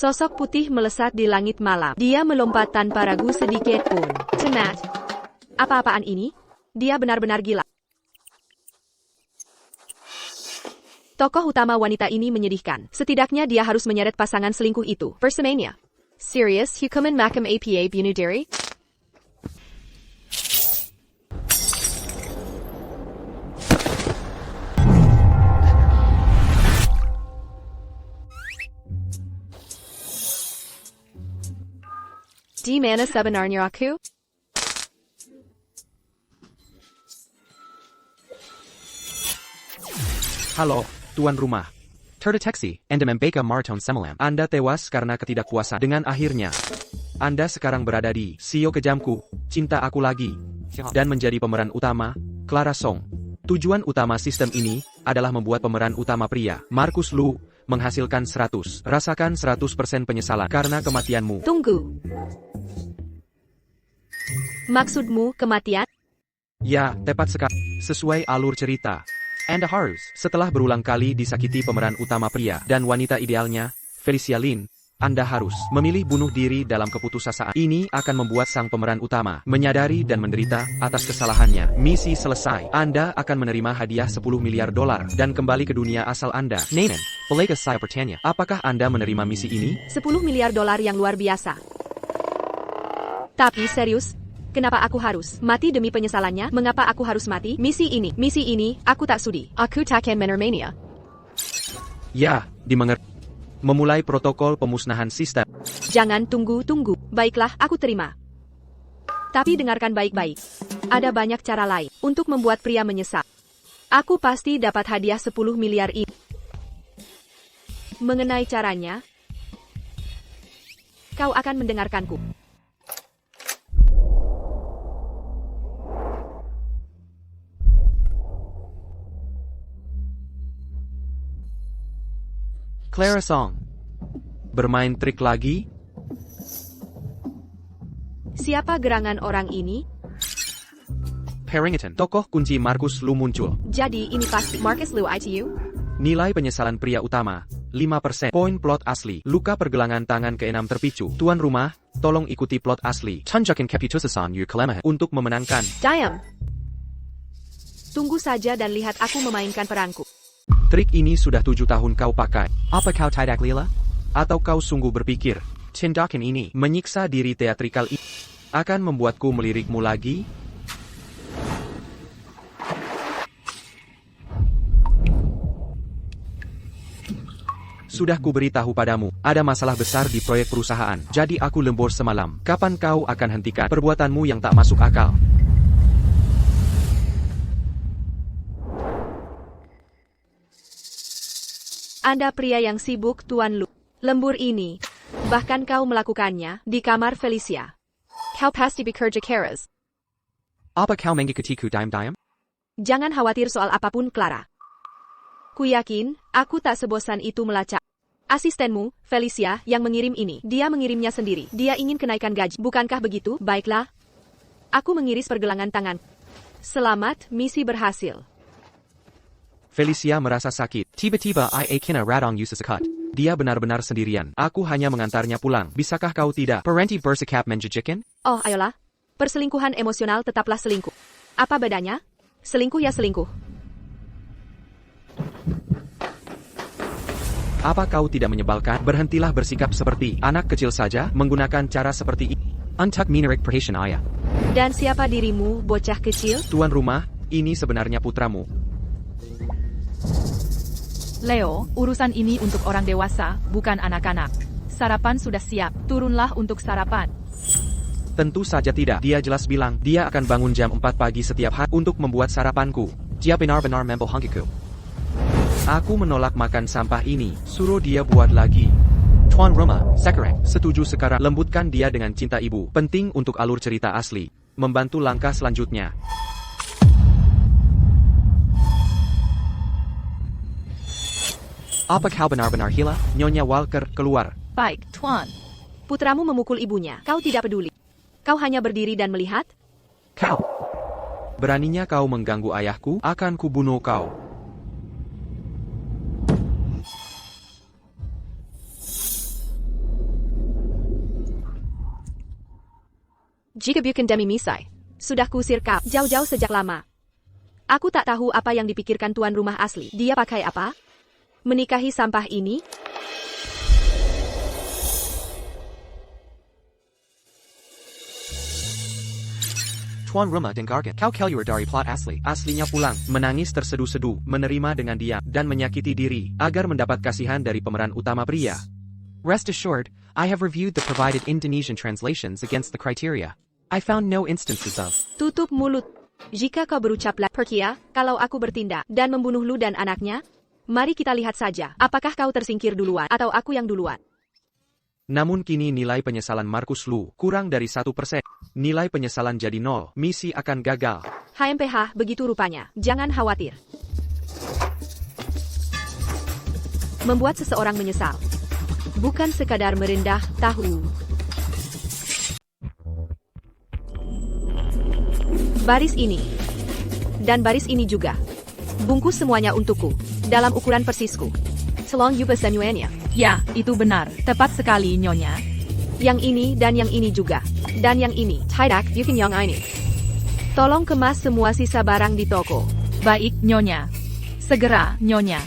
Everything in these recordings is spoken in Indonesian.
Sosok putih melesat di langit malam. Dia melompat tanpa ragu sedikit pun. Cenat. Apa-apaan ini? Dia benar-benar gila. Tokoh utama wanita ini menyedihkan. Setidaknya dia harus menyeret pasangan selingkuh itu. Versemania. Serious, hukuman mahkam apa bunuh diri? Di mana sebenarnya aku? Halo, tuan rumah. Terdeteksi, endemembeka Marton Semalam. Anda tewas karena ketidakpuasan. Dengan akhirnya, Anda sekarang berada di Sio Kejamku, Cinta Aku Lagi, dan menjadi pemeran utama, Clara Song. Tujuan utama sistem ini adalah membuat pemeran utama pria, Marcus Lu, menghasilkan 100. Rasakan 100% penyesalan karena kematianmu. Tunggu. Maksudmu kematian? Ya, tepat sekali. Sesuai alur cerita. Anda harus, setelah berulang kali disakiti pemeran utama pria dan wanita idealnya, Felicia Lin, Anda harus memilih bunuh diri dalam keputusasaan. Ini akan membuat sang pemeran utama menyadari dan menderita atas kesalahannya. Misi selesai. Anda akan menerima hadiah 10 miliar dolar dan kembali ke dunia asal Anda. Nanan, bolehkah saya bertanya, apakah Anda menerima misi ini? 10 miliar dolar yang luar biasa. Tapi serius? Kenapa aku harus mati demi penyesalannya? Mengapa aku harus mati? Misi ini, aku tak sudi. Aku takkan menermania. Ya, dimengerti. Memulai protokol pemusnahan sistem. Jangan tunggu. Baiklah, aku terima. Tapi dengarkan baik-baik. Ada banyak cara lain untuk membuat pria menyesal. Aku pasti dapat hadiah 10 miliar ini. Mengenai caranya, kau akan mendengarkanku. Clara Song. Bermain trik lagi? Siapa gerangan orang ini? Paddington. Tokoh kunci Marcus Lu muncul. Jadi ini pasti Marcus Lu ITU? Nilai penyesalan pria utama, 5%. Poin plot asli. Luka pergelangan tangan ke-6 terpicu. Tuan rumah, tolong ikuti plot asli. Tunjukin keputusan you kelemahan untuk memenangkan. Diam. Tunggu saja dan lihat aku memainkan peranku. Trik ini sudah 7 tahun kau pakai. Apa kau tidak lila? Atau kau sungguh berpikir, tindakan ini menyiksa diri teatrikal ini akan membuatku melirikmu lagi? Sudah kuberitahu padamu, ada masalah besar di proyek perusahaan, jadi aku lembur semalam. Kapan kau akan hentikan perbuatanmu yang tak masuk akal? Anda pria yang sibuk, Tuan Lu. Lembur ini, bahkan kau melakukannya di kamar Felicia. Kau pasti bekerja keras. Apa kau mengikutiku diam-diam? Jangan khawatir soal apapun, Clara. Ku yakin, aku tak sebosan itu melacak. Asistenmu, Felicia, yang mengirim ini. Dia mengirimnya sendiri. Dia ingin kenaikan gaji. Bukankah begitu? Baiklah. Aku mengiris pergelangan tangan. Selamat, misi berhasil. Felicia merasa sakit. Tiba-tiba ia kena radang sesekut. Dia benar-benar sendirian. Aku hanya mengantarnya pulang. Bisakah kau tidak berhenti bersikap menjijikan? Oh, ayolah. Perselingkuhan emosional tetaplah selingkuh. Apa bedanya? Selingkuh ya selingkuh. Apa kau tidak menyebalkan? Berhentilah bersikap seperti anak kecil saja menggunakan cara seperti ini. Untuk menarik perhatian ayah. Dan siapa dirimu, bocah kecil? Tuan rumah, ini sebenarnya putramu. Leo, urusan ini untuk orang dewasa, bukan anak-anak. Sarapan sudah siap, turunlah untuk sarapan. Tentu saja tidak. Dia jelas bilang, dia akan bangun jam 4 pagi setiap hari untuk membuat sarapanku. Dia benar-benar membohongiku. Aku menolak makan sampah ini, suruh dia buat lagi. Tuan rumah, sekarang, setuju sekarang. Lembutkan dia dengan cinta ibu. Penting untuk alur cerita asli. Membantu langkah selanjutnya. Apa kau benar-benar gila? Nyonya Walker, keluar. Baik, Tuan. Putramu memukul ibunya. Kau tidak peduli. Kau hanya berdiri dan melihat? Kau. Beraninya kau mengganggu ayahku, akan kubunuh kau. Jika bukan demi misai, sudah kusir kau jauh-jauh sejak lama. Aku tak tahu apa yang dipikirkan tuan rumah asli. Dia pakai apa? Menikahi sampah ini? Tuan rumah dengarkan. Kau keluar dari plot asli. Aslinya pulang, menangis terseduh-seduh, menerima dengan diam, dan menyakiti diri, agar mendapat kasihan dari pemeran utama pria. Rest assured, I have reviewed the provided Indonesian translations against the criteria. I found no instances of. Tutup mulut. Jika kau berucap Perkia, kalau aku bertindak dan membunuh Lu dan anaknya, mari kita lihat saja, apakah kau tersingkir duluan atau aku yang duluan. Namun kini nilai penyesalan Markus Lu kurang dari 1%. Nilai penyesalan jadi 0. Misi akan gagal. HMPH, begitu rupanya. Jangan khawatir. Membuat seseorang menyesal. Bukan sekadar merendah tahu. Baris ini. Dan baris ini juga. Bungkus semuanya untukku. Dalam ukuran persisku. Selong you pesenyuannya. Ya, itu benar. Tepat sekali, Nyonya. Yang ini dan yang ini juga. Dan yang ini. Tidak, bukan yang ini. Tolong kemas semua sisa barang di toko. Baik, Nyonya. Segera, Nyonya.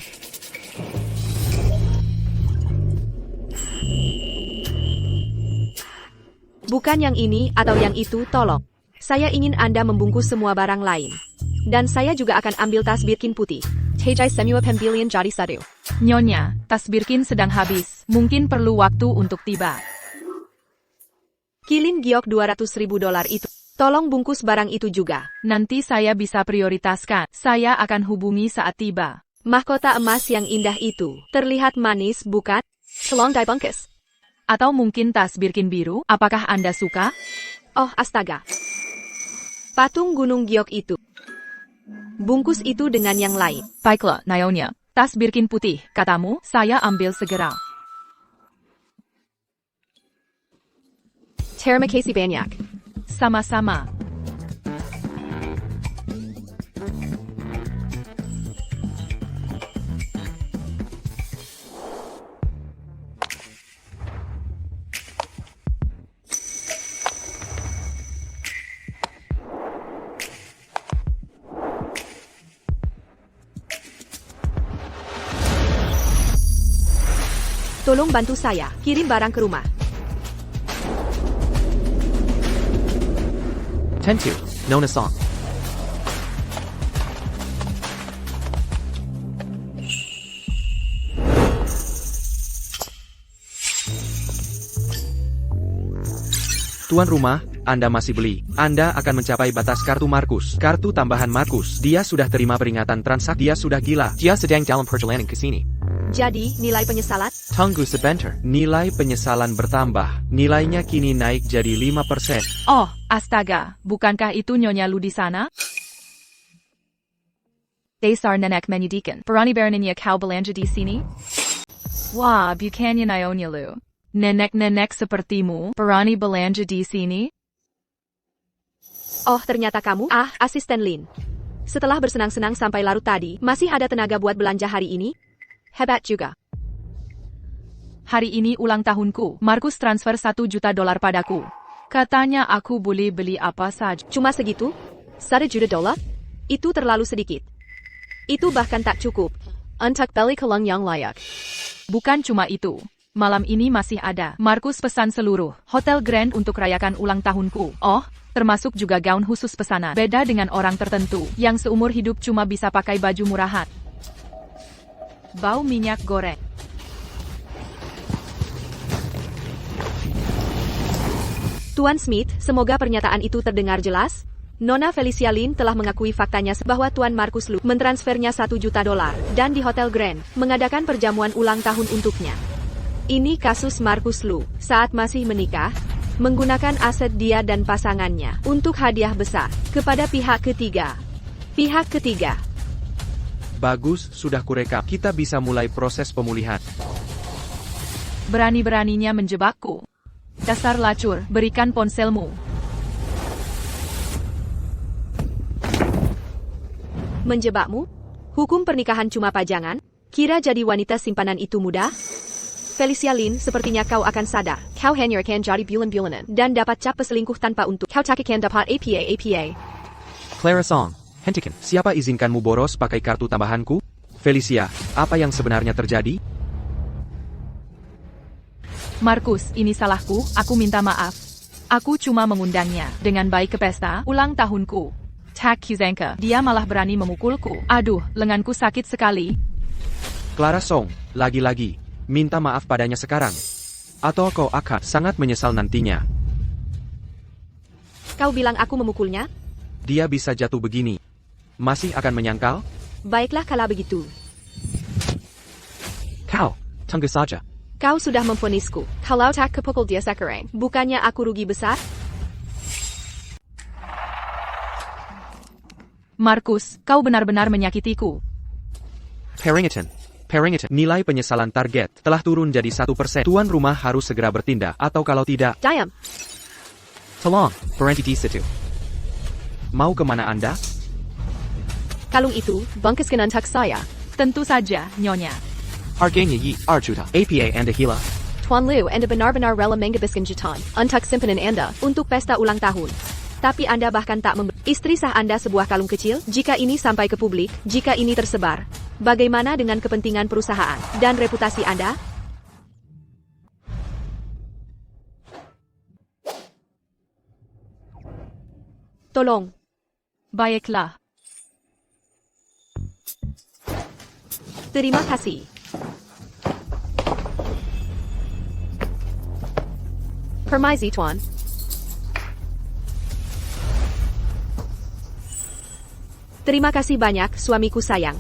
Bukan yang ini atau yang itu, tolong. Saya ingin Anda membungkus semua barang lain. Dan saya juga akan ambil tas Birkin putih. Tejai semua pembelian jadi satu. Nyonya, tas Birkin sedang habis. Mungkin perlu waktu untuk tiba. Kilin giok $200.000 itu. Tolong bungkus barang itu juga. Nanti saya bisa prioritaskan. Saya akan hubungi saat tiba. Mahkota emas yang indah itu. Terlihat manis, bukan? Selong dibungkus. Atau mungkin tas Birkin biru? Apakah Anda suka? Oh, astaga. Patung gunung giok itu. Bungkus itu dengan yang lain. Baiklah, Nyonya. Tas Birkin putih, katamu, saya ambil segera. Terima kasih banyak. Sama-sama. Tolong bantu saya, kirim barang ke rumah. Tentu, Nona Song. Tuan rumah, Anda masih beli. Anda akan mencapai batas kartu Markus. Kartu tambahan Markus. Dia sudah terima peringatan transaksi. Dia sudah gila. Dia sedang dalam perjalanan ke sini. Jadi, nilai penyesalan? Tunggu sebentar. Nilai penyesalan bertambah. Nilainya kini naik jadi 5%. Oh, astaga. Bukankah itu Nyonya Lu di sana? Dasar nenek menyedihkan. Berani beraninya kau belanja di sini? Wah, bukannya Nyonya Lu. Nenek-nenek sepertimu berani belanja di sini? Oh, ternyata kamu? Ah, asisten Lin. Setelah bersenang-senang sampai larut tadi, masih ada tenaga buat belanja hari ini? Hebat juga. Hari ini ulang tahunku. Markus transfer $1 juta padaku. Katanya aku boleh beli apa saja. Cuma segitu? $1 juta? Itu terlalu sedikit. Itu bahkan tak cukup. Untuk beli kalung yang layak. Bukan cuma itu. Malam ini masih ada. Markus pesan seluruh Hotel Grand untuk rayakan ulang tahunku. Oh, termasuk juga gaun khusus pesanan. Beda dengan orang tertentu yang seumur hidup cuma bisa pakai baju murahan. Bau minyak goreng. Tuan Smith, semoga pernyataan itu terdengar jelas. Nona Felicia Lin telah mengakui faktanya bahwa Tuan Markus Lu mentransfernya $1 juta dan di Hotel Grand mengadakan perjamuan ulang tahun untuknya. Ini kasus Markus Lu saat masih menikah, menggunakan aset dia dan pasangannya untuk hadiah besar kepada pihak ketiga. Pihak ketiga. Bagus, sudah kurekap. Kita bisa mulai proses pemulihan. Berani-beraninya menjebakku. Dasar lacur, berikan ponselmu. Menjebakmu? Hukum pernikahan cuma pajangan? Kira jadi wanita simpanan itu mudah? Felicia Lin, sepertinya kau akan sadar. Kau hanya akan jadi bulan-bulanan dan dapat cap peselingkuh tanpa untuk. Kau tak akan dapat apa-apa. Clara Song, hentikan. Siapa izinkanmu boros pakai kartu tambahanku? Felicia, apa yang sebenarnya terjadi? Markus, ini salahku, aku minta maaf. Aku cuma mengundangnya dengan baik ke pesta ulang tahunku. Tak Kuzanka, dia malah berani memukulku. Aduh, lenganku sakit sekali. Clara Song, lagi-lagi, minta maaf padanya sekarang. Atau kau akan sangat menyesal nantinya. Kau bilang aku memukulnya? Dia bisa jatuh begini. Masih akan menyangkal? Baiklah kalau begitu. Kau, tunggu saja. Kau sudah memvonisku. Kalau tak kepukul dia sekarang, bukannya aku rugi besar? Markus, kau benar-benar menyakitiku. Paddington, nilai penyesalan target telah turun jadi 1%. Tuan rumah harus segera bertindak, atau kalau tidak... Diam. Tolong, berhenti di situ. Mau kemana Anda? Kalung itu, bangkiskan untuk saya. Tentu saja, Nyonya. Harganya Juta. APA Anda gila. Tuan Liu, Anda benar-benar rela menghabiskan jutaan untuk simpanan Anda untuk pesta ulang tahun. Tapi Anda bahkan tak memberi istri sah Anda sebuah kalung kecil. Jika ini sampai ke publik, jika ini tersebar, bagaimana dengan kepentingan perusahaan dan reputasi Anda? Tolong. Baiklah. Terima kasih. Permisi, Tuan. Terima kasih banyak, suamiku sayang.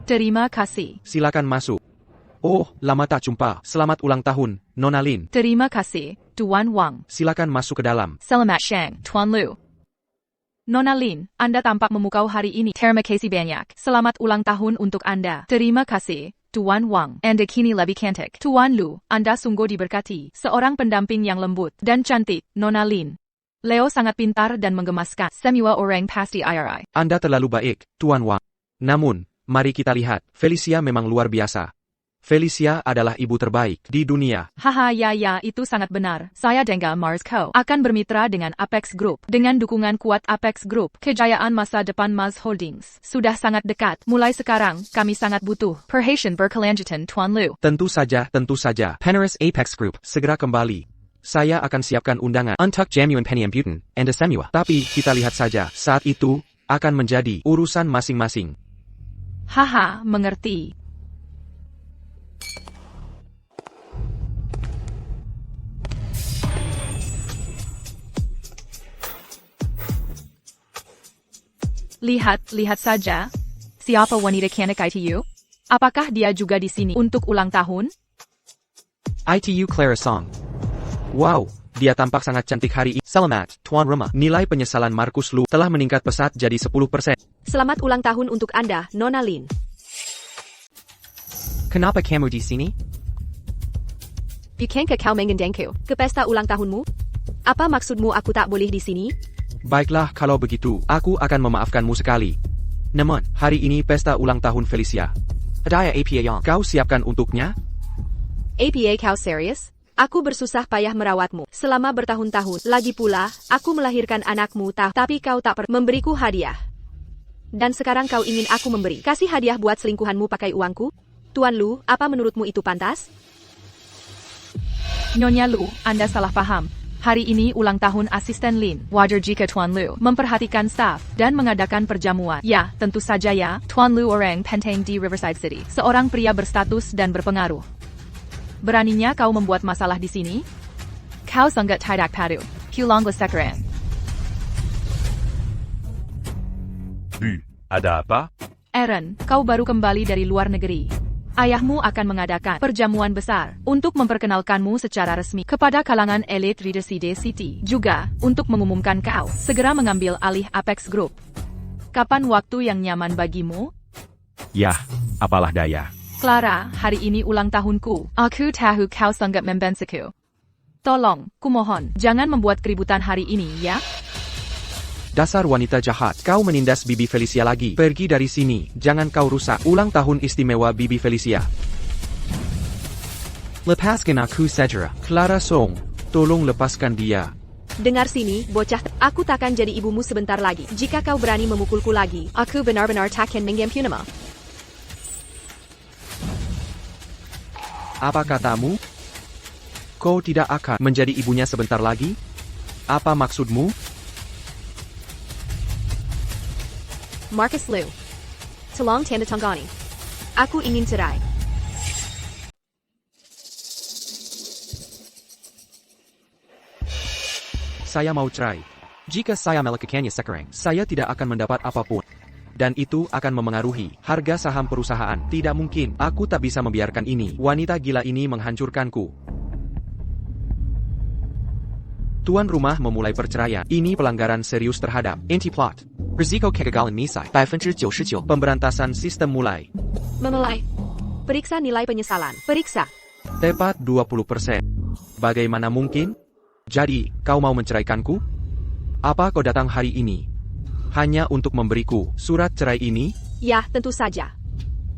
Terima kasih. Silakan masuk. Oh, lama tak jumpa. Selamat ulang tahun, Nona Lin. Terima kasih, Tuan Wang. Silakan masuk ke dalam. Selamat siang, Tuan Liu. Nona Lin, Anda tampak memukau hari ini. Terima kasih banyak. Selamat ulang tahun untuk Anda. Terima kasih, Tuan Wang. Anda kini lebih cantik. Tuan Lu, Anda sungguh diberkati. Seorang pendamping yang lembut dan cantik, Nona Lin. Leo sangat pintar dan menggemaskan. Semua orang pasti iri. Anda terlalu baik, Tuan Wang. Namun, mari kita lihat, Felicia memang luar biasa. Felicia adalah ibu terbaik di dunia. Haha, ya, itu sangat benar. Saya dengar Mars Co. akan bermitra dengan Apex Group. Dengan dukungan kuat Apex Group, kejayaan masa depan Mars Holdings sudah sangat dekat. Mulai sekarang, kami sangat butuh perhatian berkelanjutan, Tuan Lu. Tentu saja. Paneris Apex Group segera kembali. Saya akan siapkan undangan untuk Jamuan Pennyambutan and semua. Tapi kita lihat saja, saat itu akan menjadi urusan masing-masing. Haha, mengerti. Lihat saja. Siapa wanita cantik ITU? Apakah dia juga di sini untuk ulang tahun? ITU Clara Song. Wow, dia tampak sangat cantik hari ini. Selamat, Tuan Rumah. Nilai penyesalan Markus Lu telah meningkat pesat jadi 10%. Selamat ulang tahun untuk Anda, Nona Lin. Kenapa kamu di sini? Bukankah kau mengundangku ke pesta ulang tahunmu? Apa maksudmu aku tak boleh di sini? Baiklah, kalau begitu, aku akan memaafkanmu sekali. Namun, hari ini pesta ulang tahun Felicia. Ada APA yang kau siapkan untuknya? APA, kau serius? Aku bersusah payah merawatmu selama bertahun-tahun. Lagi pula, aku melahirkan anakmu tapi kau tak pernah memberiku hadiah. Dan sekarang kau ingin aku memberi kasih hadiah buat selingkuhanmu pakai uangku? Tuan Lu, apa menurutmu itu pantas? Nyonya Lu, Anda salah paham. Hari ini ulang tahun asisten Lin. Wajar jika Tuan Lu memperhatikan staf dan mengadakan perjamuan. Ya, tentu saja ya, Tuan Lu orang penting di Riverside City. Seorang pria berstatus dan berpengaruh. Beraninya kau membuat masalah di sini? Kau sangat tidak padu. Kulanglah sekarang. Ada apa? Aaron, kau baru kembali dari luar negeri. Ayahmu akan mengadakan perjamuan besar untuk memperkenalkanmu secara resmi kepada kalangan elit Riverside City. Juga, untuk mengumumkan kau segera mengambil alih Apex Group. Kapan waktu yang nyaman bagimu? Yah, apalah daya. Clara, hari ini ulang tahunku. Aku tahu kau sangat membenciku. Tolong, kumohon, jangan membuat keributan hari ini, ya? Dasar wanita jahat, kau menindas Bibi Felicia lagi. Pergi dari sini, jangan kau rusak ulang tahun istimewa Bibi Felicia. Lepaskan aku segera. Clara Song, tolong lepaskan dia. Dengar sini, bocah. Aku takkan jadi ibumu sebentar lagi. Jika kau berani memukulku lagi, aku benar-benar takkan mengampunimu. Apa katamu? Kau tidak akan menjadi ibunya sebentar lagi? Apa maksudmu? Marcus Liu. Tolong tanda tanggani. Aku ingin cerai. Saya mau cerai. Jika saya melakukannya sekarang, saya tidak akan mendapat apapun. Dan itu akan memengaruhi harga saham perusahaan. Tidak mungkin, aku tak bisa membiarkan ini. Wanita gila ini menghancurkanku. Tuan rumah memulai perceraian. Ini pelanggaran serius terhadap anti-plot. Risiko kegagalan misai 99%. Pemberantasan sistem mulai. Memulai. Periksa nilai penyesalan. Periksa. Tepat 20%. Bagaimana mungkin? Jadi, kau mau menceraikanku? Apa kau datang hari ini hanya untuk memberiku surat cerai ini? Ya, tentu saja.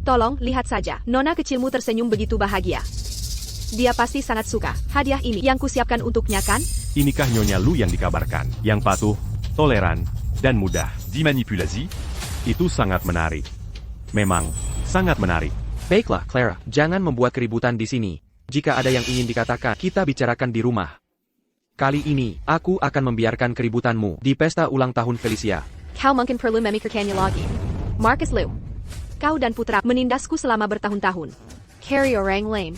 Tolong, lihat saja. Nona kecilmu tersenyum begitu bahagia. Dia pasti sangat suka hadiah ini yang kusiapkan untuknya, kan? Inikah Nyonya Lu yang dikabarkan? Yang patuh, toleran, dan mudah dimanipulasi? Itu sangat menarik. Memang, sangat menarik. Baiklah, Clara, jangan membuat keributan di sini. Jika ada yang ingin dikatakan, kita bicarakan di rumah. Kali ini, aku akan membiarkan keributanmu di pesta ulang tahun Felicia. Kau mungkin perlu memikirkannya lagi. Marcus Liu. Kau dan putra menindasku selama bertahun-tahun. Carry orang lame.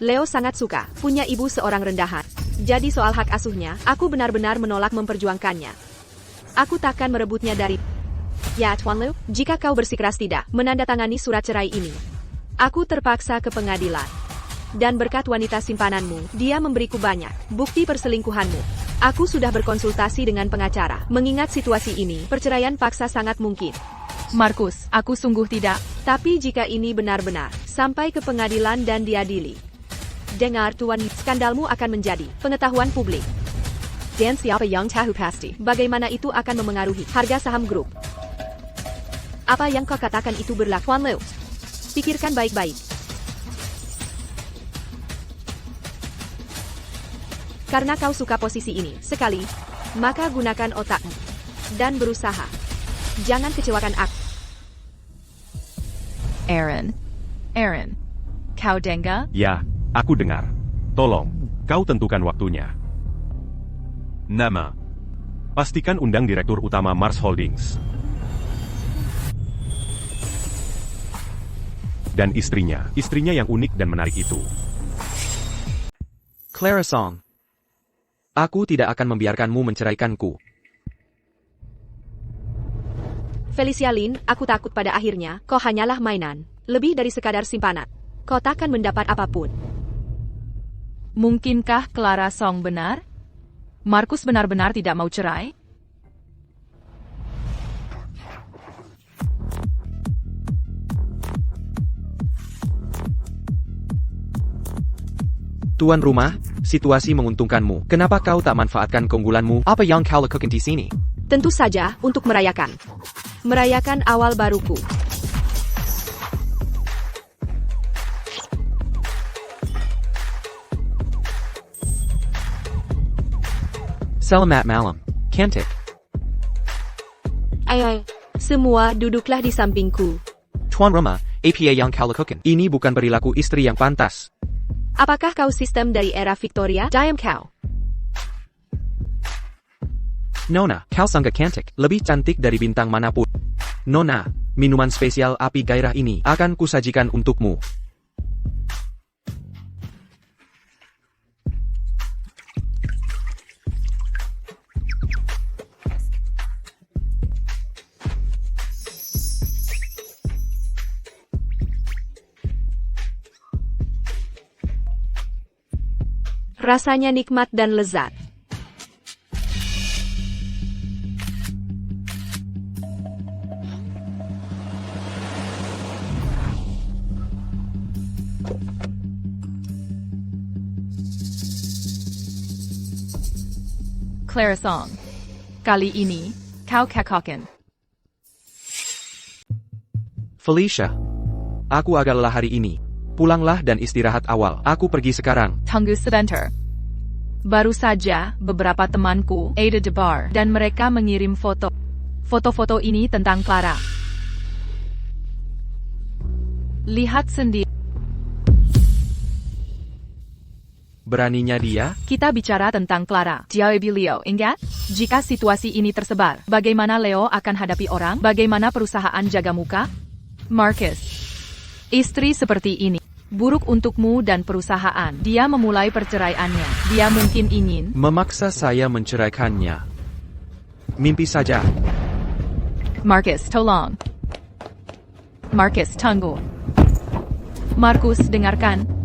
Leo sangat suka punya ibu seorang rendahan. Jadi soal hak asuhnya, aku benar-benar menolak memperjuangkannya. Aku takkan merebutnya dari... Ya, Tuan Liu, jika kau bersikeras tidak menandatangani surat cerai ini, aku terpaksa ke pengadilan. Dan berkat wanita simpananmu, dia memberiku banyak bukti perselingkuhanmu. Aku sudah berkonsultasi dengan pengacara. Mengingat situasi ini, perceraian paksa sangat mungkin. Markus, aku sungguh tidak. Tapi jika ini benar-benar sampai ke pengadilan dan diadili, dengar Tuan, skandalmu akan menjadi pengetahuan publik. Dan siapa yang tahu pasti bagaimana itu akan memengaruhi harga saham grup. Apa yang kau katakan itu berlaku, Tuan Liu? Pikirkan baik-baik. Karena kau suka posisi ini sekali, maka gunakan otakmu dan berusaha. Jangan kecewakan aku. Aaron, kau dengar? Ya, aku dengar. Tolong, kau tentukan waktunya. Nama. Pastikan undang Direktur Utama Mars Holdings. Dan istrinya yang unik dan menarik itu. Clara Song. Aku tidak akan membiarkanmu menceraikanku. Felicia Lin, aku takut pada akhirnya kau hanyalah mainan. Lebih dari sekadar simpanan. Kau takkan mendapat apapun. Mungkinkah Clara Song benar? Markus benar-benar tidak mau cerai? Tuan rumah, situasi menguntungkanmu. Kenapa kau tak manfaatkan keunggulanmu? Apa yang kau lakukan di sini? Tentu saja untuk merayakan. Merayakan awal baruku. Selamat malam, Cantik. Ayo, semua duduklah di sampingku. Tuan rumah, apa yang kau lakukan? Ini bukan perilaku istri yang pantas. Apakah kau sistem dari era Victoria? Diam kau. Nona, kau sangat cantik, lebih cantik dari bintang manapun. Nona, minuman spesial api gairah ini akan kusajikan untukmu. Rasanya nikmat dan lezat. Clara Song. Kali ini, kau kekokkan. Felicia. Aku agak lelah hari ini. Pulanglah dan istirahat awal. Aku pergi sekarang. Tunggu sebentar. Baru saja, beberapa temanku, Ada Debar, dan mereka mengirim foto. Foto-foto ini tentang Clara. Lihat sendiri. Beraninya dia? Kita bicara tentang Clara. Jawab Leo, ingat? Jika situasi ini tersebar, bagaimana Leo akan hadapi orang? Bagaimana perusahaan jaga muka? Marcus. Istri seperti ini buruk untukmu dan perusahaan. Dia memulai perceraiannya. Dia mungkin ingin Memaksa saya menceraikannya. Mimpi saja. Marcus, tolong. Marcus, tunggu. Marcus, dengarkan.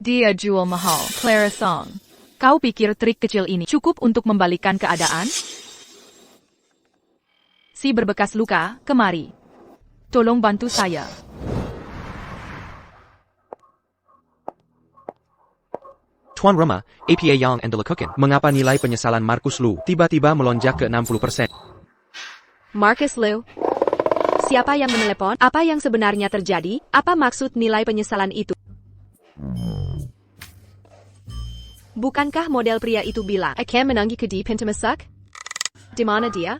Dia jual mahal. Clara Song. Kau pikir trik kecil ini cukup untuk membalikan keadaan? Si berbekas luka, kemari. Tolong bantu saya. Tuan Rumah, APA Yang and Lekukan. Mengapa nilai penyesalan Marcus Lu tiba-tiba melonjak ke 60%? Marcus Liu. Siapa yang menelepon? Apa yang sebenarnya terjadi? Apa maksud nilai penyesalan itu? Bukankah model pria itu bilang, akan menanggi ke di pintu masak? Di mana dia?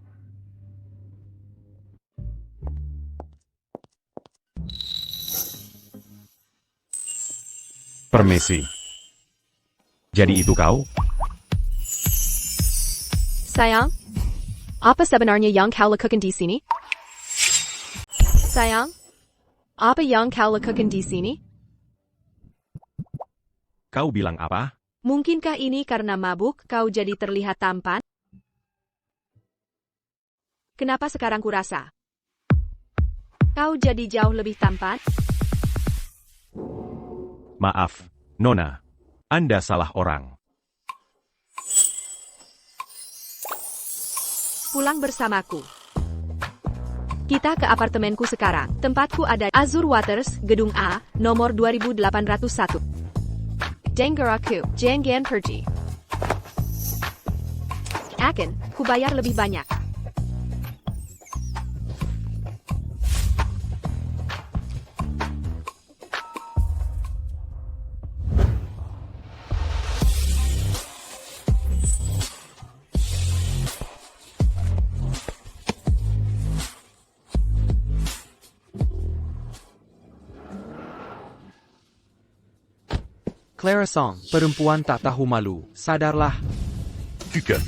Permisi. Jadi itu kau? Sayang? Apa sebenarnya yang kau lakukan di sini? Sayang? Apa yang kau lakukan di sini? Kau bilang apa? Mungkinkah ini karena mabuk kau jadi terlihat tampan? Kenapa sekarang kurasa kau jadi jauh lebih tampan? Maaf, Nona. Anda salah orang. Pulang bersamaku. Kita ke apartemenku sekarang. Tempatku ada Azure Waters, Gedung A, nomor 2801. Denggaraku, jangan pergi. Akan, ku bayar lebih banyak. Clara Song, perempuan tak tahu malu. Sadarlah. Kuken.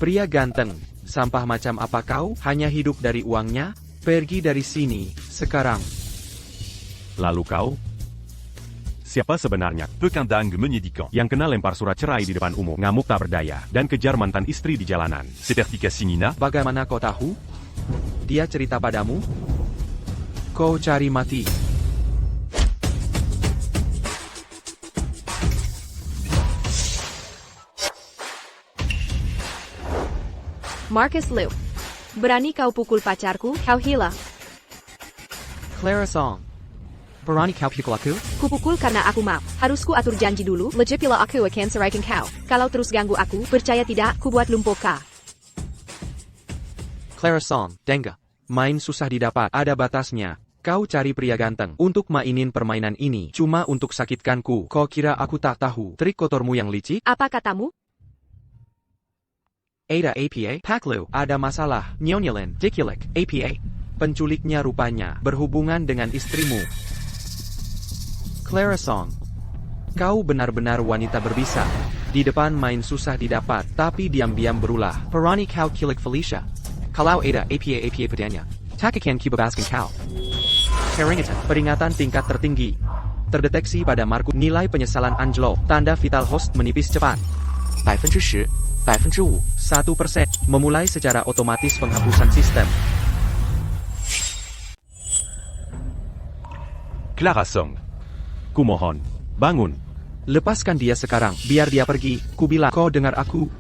Pria ganteng. Sampah macam apa kau? Hanya hidup dari uangnya? Pergi dari sini, sekarang. Lalu kau? Siapa sebenarnya? Pekandang menyedihkan. Yang kena lempar surat cerai di depan umum, ngamuk tak berdaya, dan kejar mantan istri di jalanan. Seperti Sinina? Bagaimana kau tahu? Dia cerita padamu? Kau cari mati. Marcus Liu. Berani kau pukul pacarku? Kau hila. Clara Song. Berani kau pukul aku? Kupukul karena aku mau. Harus ku atur janji dulu. Lejip pila aku akan seraikan kau. Kalau terus ganggu aku, percaya tidak, ku buat lumpuh kau. Clara Song, Dengga. Main susah didapat, ada batasnya. Kau cari pria ganteng untuk mainin permainan ini cuma untuk sakitkanku. Kau kira aku tak tahu trik kotormu yang licik? Apa katamu? Ada APA, Paklu, ada masalah. Nyonyelin, Dikulek, APA. Penculiknya rupanya berhubungan dengan istrimu. Clara Song. Kau benar-benar wanita berbisa. Di depan main susah didapat, tapi diam-diam berulah. Perani kau kilik Felicia. Kalau ada APA padanya, tak akan kibabaskan kau. Peringatan, peringatan tingkat tertinggi. Terdeteksi pada Marcus. Nilai penyesalan Angelo, tanda vital host menipis cepat. 10%, 5%, 1%. Memulai secara otomatis penghapusan sistem. Clara Song. Kumohon, bangun. Lepaskan dia sekarang, biar dia pergi. Ku bilang, kau dengar aku?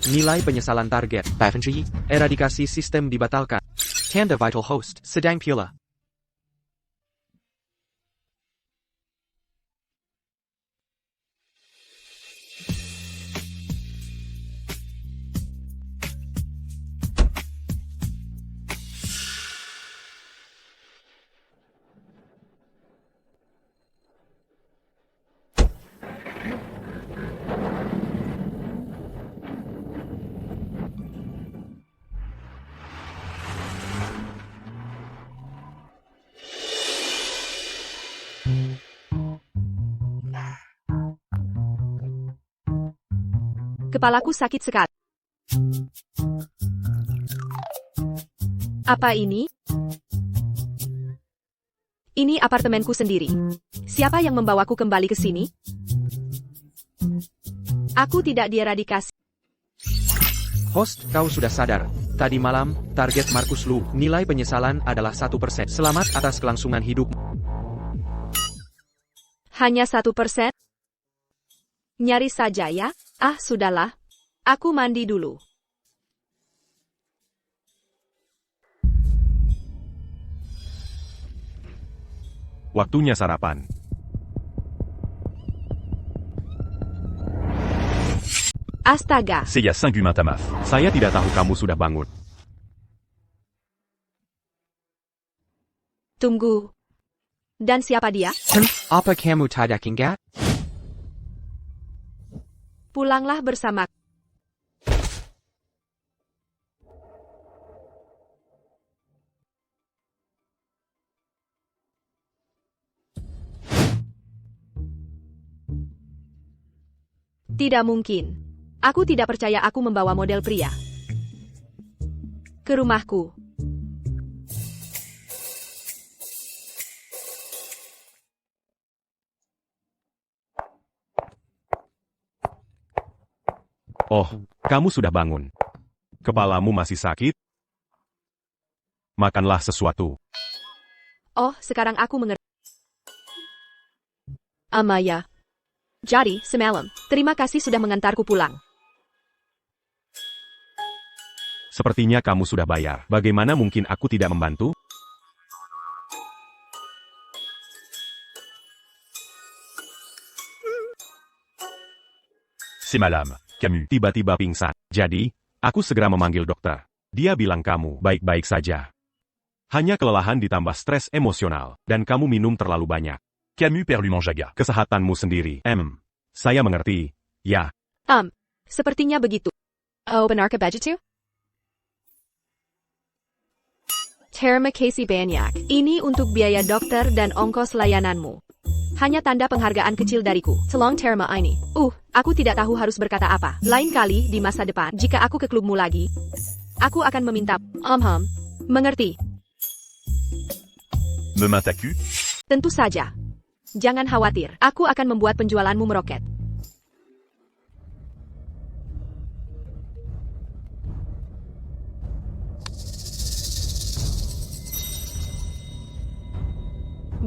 Nilai penyesalan target, 5%. Eradikasi sistem dibatalkan. Tanda vital host, sedang pula. Kepalaku sakit sekali. Apa ini? Ini apartemenku sendiri. Siapa yang membawaku kembali ke sini? Aku tidak dieradikasi. Host, kau sudah sadar. Tadi malam, target Markus Lu, nilai penyesalan adalah 1%. Selamat atas kelangsungan hidup. Hanya 1%? Nyaris saja ya? Ah, sudahlah. Aku mandi dulu. Waktunya sarapan. Astaga. C'est il y a 5 du matin, Maf. Saya tidak tahu kamu sudah bangun. Tunggu. Dan siapa dia? Apa kamu tidak ingat? Pulanglah bersama. Tidak mungkin. Aku tidak percaya aku membawa model pria ke rumahku. Oh, kamu sudah bangun. Kepalamu masih sakit? Makanlah sesuatu. Oh, sekarang aku mengerti. Amaya. Jadi, semalam, terima kasih sudah mengantarku pulang. Sepertinya kamu sudah bayar. Bagaimana mungkin aku tidak membantu? Si malam, Camus tiba-tiba pingsan. Jadi, aku segera memanggil dokter. Dia bilang kamu baik-baik saja. Hanya kelelahan ditambah stres emosional, dan kamu minum terlalu banyak. Camus perlu menjaga kesehatanmu sendiri. Saya mengerti. Ya. Sepertinya begitu. Oh, benarkah begitu? Terima kasih banyak. Ini untuk biaya dokter dan ongkos layananmu. Hanya tanda penghargaan kecil dariku. Tolong terima ini. Aku tidak tahu harus berkata apa. Lain kali, di masa depan, jika aku ke klubmu lagi, aku akan meminta. Mengerti. Me m'attaques? Tentu saja. Jangan khawatir, aku akan membuat penjualanmu meroket.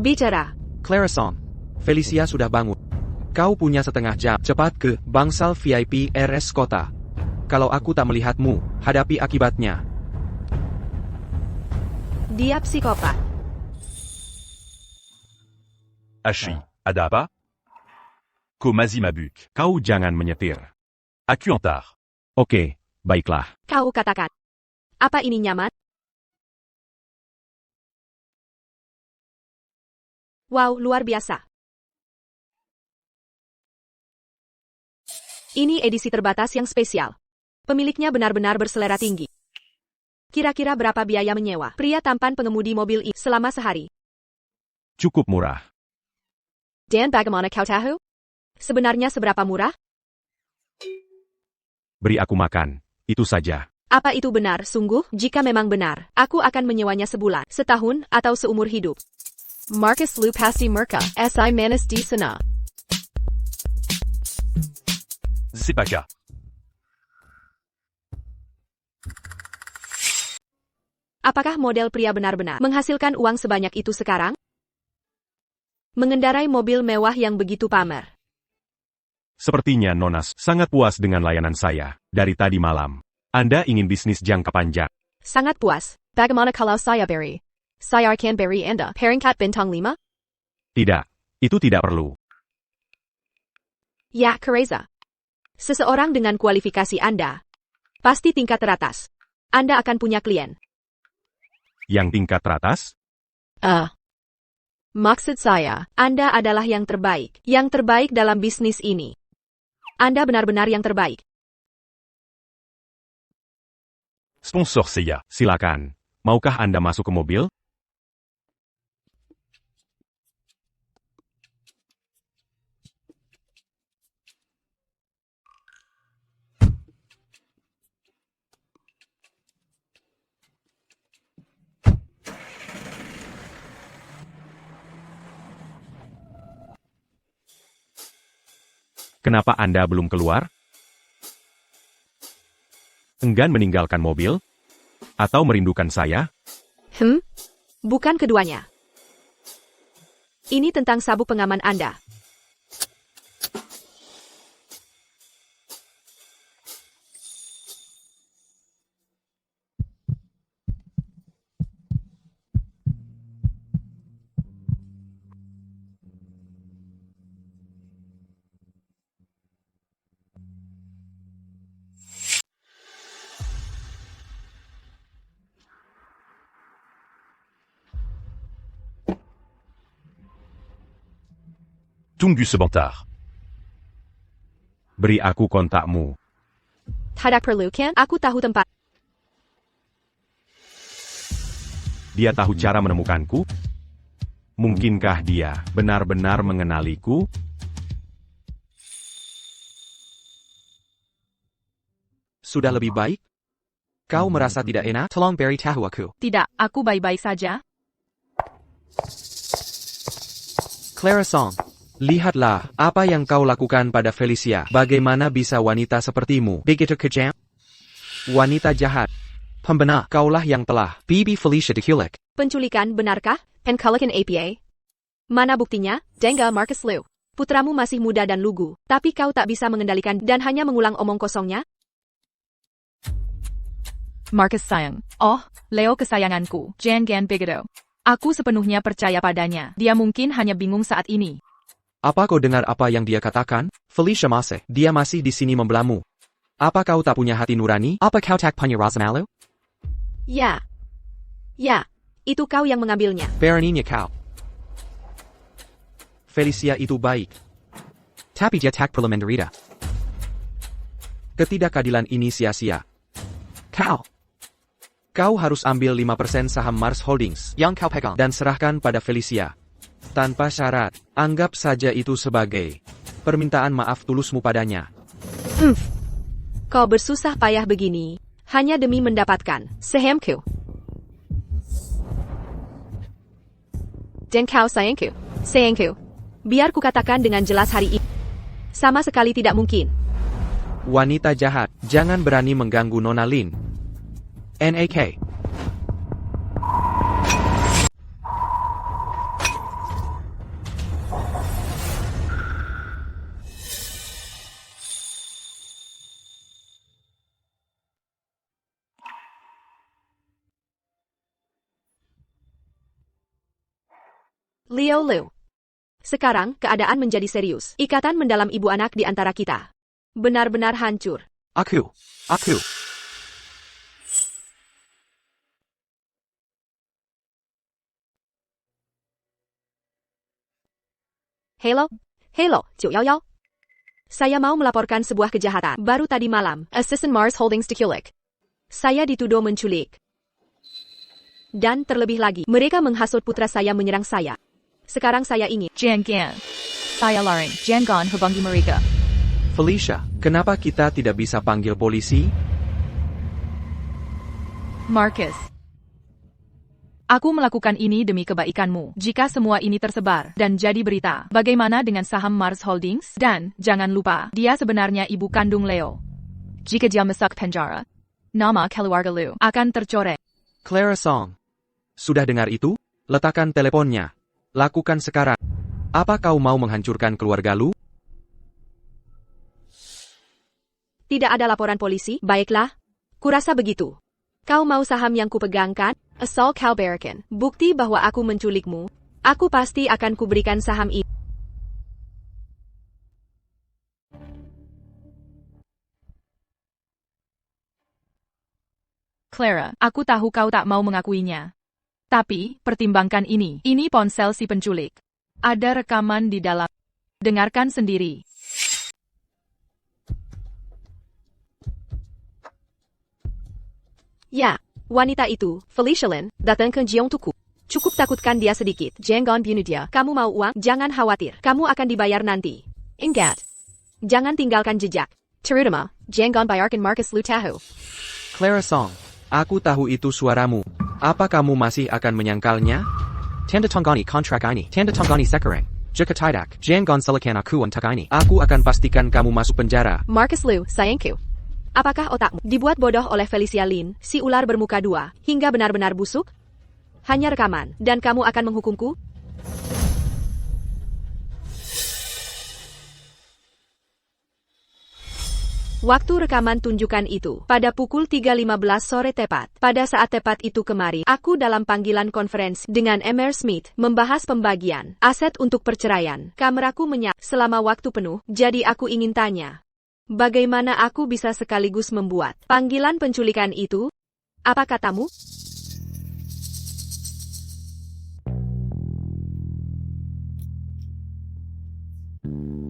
Bicara. Clarisson, Felicia sudah bangun. Kau punya setengah jam. Cepat ke bangsal VIP RS Kota. Kalau aku tak melihatmu, hadapi akibatnya. Dia psikopat. Ashi, ada apa? Komazi mabuk. Kau jangan menyetir. Aku antar. Oke, baiklah. Kau katakan. Apa ini nyaman? Wow, luar biasa. Ini edisi terbatas yang spesial. Pemiliknya benar-benar berselera tinggi. Kira-kira berapa biaya menyewa pria tampan pengemudi mobil ini selama sehari? Cukup murah. Dan bagaimana kau tahu? Sebenarnya seberapa murah? Beri aku makan. Itu saja. Apa itu benar sungguh? Jika memang benar, aku akan menyewanya sebulan, setahun, atau seumur hidup. Marcus Lu Pasti Merka, SI Manis di sana. C'est pas cas. Apakah model pria benar-benar menghasilkan uang sebanyak itu sekarang? Mengendarai mobil mewah yang begitu pamer. Sepertinya Nonas sangat puas dengan layanan saya dari tadi malam. Anda ingin bisnis jangka panjang. Sangat puas. Bagaimana kalau saya beri? Saya akan beri Anda peringkat bintang 5? Tidak, itu tidak perlu. Ya, Kereza. Seseorang dengan kualifikasi Anda, pasti tingkat teratas. Anda akan punya klien. Yang tingkat teratas? Maksud saya, Anda adalah yang terbaik dalam bisnis ini. Anda benar-benar yang terbaik. Sponsor saya. Silakan. Maukah Anda masuk ke mobil? Kenapa Anda belum keluar? Enggan meninggalkan mobil? Atau merindukan saya? Bukan keduanya. Ini tentang sabuk pengaman Anda. Tunggu sebentar. Beri aku kontakmu. Tidak perlu, kan? Aku tahu tempat. Dia tahu cara menemukanku? Mungkinkah dia benar-benar mengenaliku? Sudah lebih baik? Kau merasa tidak enak? Tolong beri tahu aku. Tidak, aku baik-baik saja. Clara Song, lihatlah apa yang kau lakukan pada Felicia. Bagaimana bisa wanita sepertimu begitu kejam? Wanita jahat. Pembenar, kaulah yang telah bibi Felicia diculik. Penculikan, benarkah? Penculikan APA? Mana buktinya? Denggal Marcus Liu. Putramu masih muda dan lugu, tapi kau tak bisa mengendalikan dan hanya mengulang omong kosongnya? Marcus sayang. Oh, Leo kesayanganku. Jangan begitu. Aku sepenuhnya percaya padanya. Dia mungkin hanya bingung saat ini. Apa kau dengar apa yang dia katakan? Felicia masih. Dia masih di sini membelamu. Apa kau tak punya hati nurani? Apa kau tak punya rasa malu? Ya. Ya. Itu kau yang mengambilnya. Beraninya kau. Felicia itu baik. Tapi dia tak perlu menderita. Ketidakadilan ini sia-sia. Kau harus ambil 5% saham Mars Holdings yang kau pegang dan serahkan pada Felicia. Tanpa syarat, anggap saja itu sebagai permintaan maaf tulusmu padanya. Kau bersusah payah begini, hanya demi mendapatkan sahamku. Dan kau sayangku. Biar ku katakan dengan jelas hari ini. Sama sekali tidak mungkin. Wanita jahat, jangan berani mengganggu Nona Lin. NAK. Leo Liu. Sekarang, keadaan menjadi serius. Ikatan mendalam ibu anak di antara kita. Benar-benar hancur. Aku. Hello, 911. Saya mau melaporkan sebuah kejahatan. Baru tadi malam, Assistant Mars Holdings diculik. Saya dituduh menculik. Dan terlebih lagi, mereka menghasut putra saya menyerang saya. Sekarang saya ingin. Jangan. Saya larang. Jangan hubungi mereka. Felicia, kenapa kita tidak bisa panggil polisi? Marcus. Aku melakukan ini demi kebaikanmu. Jika semua ini tersebar dan jadi berita, bagaimana dengan saham Mars Holdings? Dan, jangan lupa, dia sebenarnya ibu kandung Leo. Jika dia masuk penjara, nama keluarga Liu akan tercoreng. Clara Song. Sudah dengar itu? Letakkan teleponnya. Lakukan sekarang. Apa kau mau menghancurkan keluarga Lu? Tidak ada laporan polisi? Baiklah. Kurasa begitu. Kau mau saham yang kupegangkan? Asal kau berikan bukti bahwa aku menculikmu, aku pasti akan kuberikan saham itu. Clara, aku tahu kau tak mau mengakuinya. Tapi, pertimbangkan ini. Ini ponsel si penculik. Ada rekaman di dalam. Dengarkan sendiri. Ya, wanita itu, Felicia Lin, datang ke Jiongtuku. Cukup takutkan dia sedikit. Jangan bunuh dia. Kamu mau uang? Jangan khawatir. Kamu akan dibayar nanti. Ingat. Jangan tinggalkan jejak. Terutama, jangan bayarkan Marcus Liu tahu. Clara Song. Aku tahu itu suaramu. Apa kamu masih akan menyangkalnya? Tanda tanggani kontrak ini. Tanda tanggani sekarang. Jika tidak, jangan salahkan aku untuk ini. Aku akan pastikan kamu masuk penjara. Marcus Liu, sayangku. Apakah otakmu dibuat bodoh oleh Felicia Lin, si ular bermuka dua, hingga benar-benar busuk? Hanya rekaman, dan kamu akan menghukumku? Waktu rekaman tunjukkan itu, pada pukul 3.15 sore tepat. Pada saat tepat itu kemarin, aku dalam panggilan konferensi dengan Emmer Smith, membahas pembagian aset untuk perceraian. Kameraku menyala selama waktu penuh, jadi aku ingin tanya, bagaimana aku bisa sekaligus membuat panggilan penculikan itu? Apa katamu?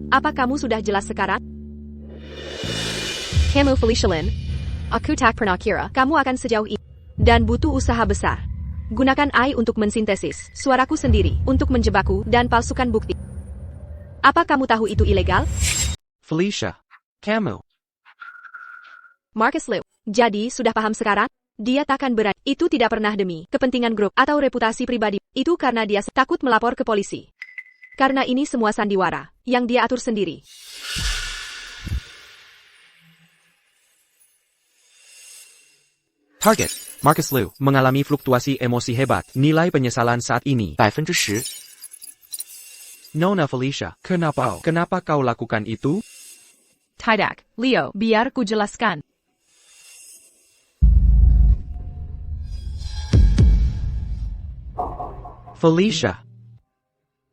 Apa kamu sudah jelas sekarang? Kamu Felicia Lin, aku tak pernah kira kamu akan sejauh ini. Dan butuh usaha besar. Gunakan AI untuk mensintesis suaraku sendiri untuk menjebakku dan palsukan bukti. Apa kamu tahu itu ilegal? Felicia, kamu. Marcus Liu. Jadi, sudah paham sekarang? Dia takkan berani. Itu tidak pernah demi kepentingan grup atau reputasi pribadi. Itu karena dia takut melapor ke polisi. Karena ini semua sandiwara yang dia atur sendiri. Target, Marcus Liu, mengalami fluktuasi emosi hebat. Nilai penyesalan saat ini, 10%. Nona Felicia, kenapa kau lakukan itu? Tidak, Leo, biar ku jelaskan.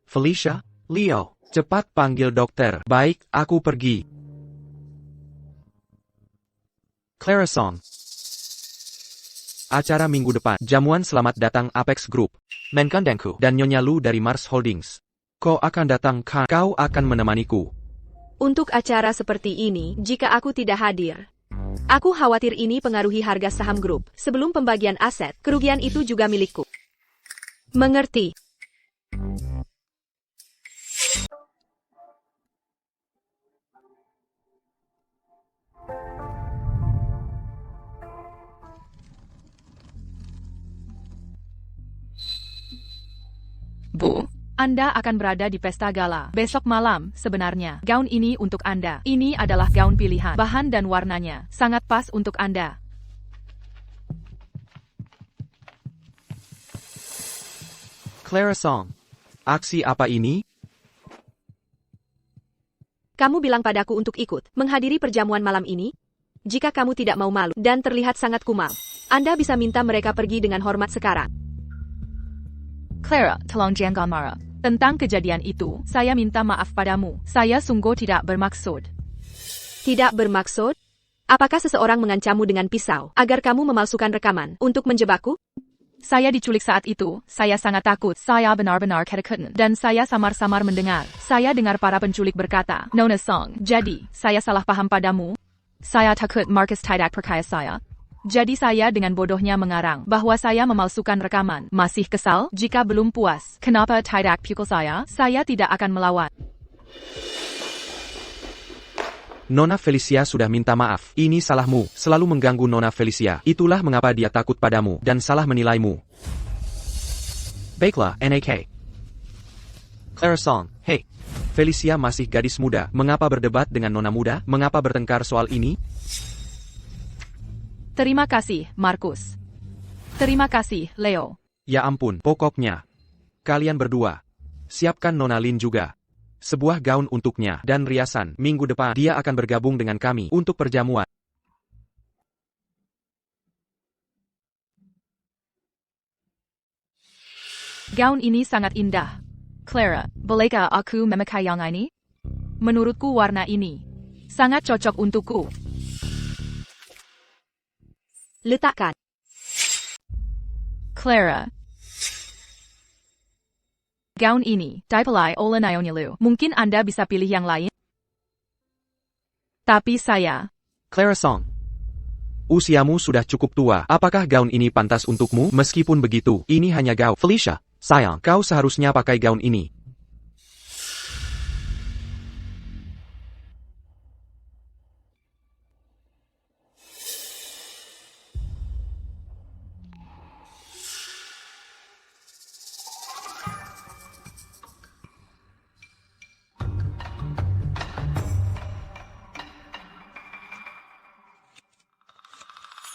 Felicia, Leo, cepat panggil dokter. Baik, aku pergi. Clara Song. Acara minggu depan, jamuan selamat datang Apex Group, Menkandengku, dan Nyonya Lu dari Mars Holdings. Kau akan datang kan? Kau akan menemaniku. Untuk acara seperti ini, jika aku tidak hadir, aku khawatir ini pengaruhi harga saham grup. Sebelum pembagian aset, kerugian itu juga milikku. Mengerti? Bu, Anda akan berada di pesta gala besok malam. Sebenarnya, gaun ini untuk Anda. Ini adalah gaun pilihan. Bahan dan warnanya sangat pas untuk Anda. Clara Song. Aksi apa ini? Kamu bilang padaku untuk ikut menghadiri perjamuan malam ini? Jika kamu tidak mau malu dan terlihat sangat kumal, Anda bisa minta mereka pergi dengan hormat sekarang. Clara, tolong jangan marah. Tentang kejadian itu, saya minta maaf padamu. Saya sungguh tidak bermaksud. Tidak bermaksud? Apakah seseorang mengancammu dengan pisau agar kamu memalsukan rekaman untuk menjebakku? Saya diculik saat itu. Saya sangat takut. Saya benar-benar ketakutan. Dan saya samar-samar mendengar. Saya dengar para penculik berkata, Nona Song. Jadi, saya salah paham padamu. Saya takut Marcus tidak percaya saya. Jadi saya dengan bodohnya mengarang bahwa saya memalsukan rekaman. Masih kesal? Jika belum puas, kenapa tidak pukul saya? Saya tidak akan melawan. Nona Felicia sudah minta maaf. Ini salahmu, selalu mengganggu Nona Felicia. Itulah mengapa dia takut padamu dan salah menilaimu. Baiklah, NAK. Clara Song, hey. Felicia masih gadis muda. Mengapa berdebat dengan Nona muda? Mengapa bertengkar soal ini? Terima kasih, Marcus. Terima kasih, Leo. Ya ampun, pokoknya. Kalian berdua. Siapkan Nona Lin juga. Sebuah gaun untuknya dan riasan. Minggu depan dia akan bergabung dengan kami untuk perjamuan. Gaun ini sangat indah. Clara, bolehkah aku memakai yang ini? Menurutku warna ini sangat cocok untukku. Letakkan. Clara. Gaun ini dipilih oleh Nyonya Lu. Mungkin Anda bisa pilih yang lain? Tapi saya... Clara Song. Usiamu sudah cukup tua. Apakah gaun ini pantas untukmu? Meskipun begitu, ini hanya gaun. Felicia, sayang, kau seharusnya pakai gaun ini.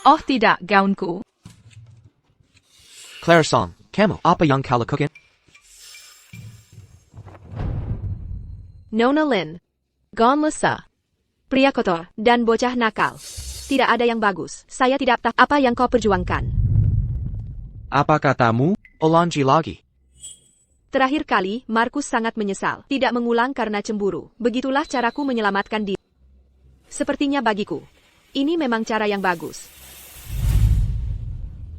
Oh tidak, gaunku. Clara Song, kamu, apa yang kau lakukan? Nona Lin. Gon Lesa. Pria kotor dan bocah nakal. Tidak ada yang bagus. Saya tidak tahu apa yang kau perjuangkan. Apa katamu? Ulangi lagi. Terakhir kali, Markus sangat menyesal. Tidak mengulang karena cemburu. Begitulah caraku menyelamatkan diri. Sepertinya bagiku. Ini memang cara yang bagus.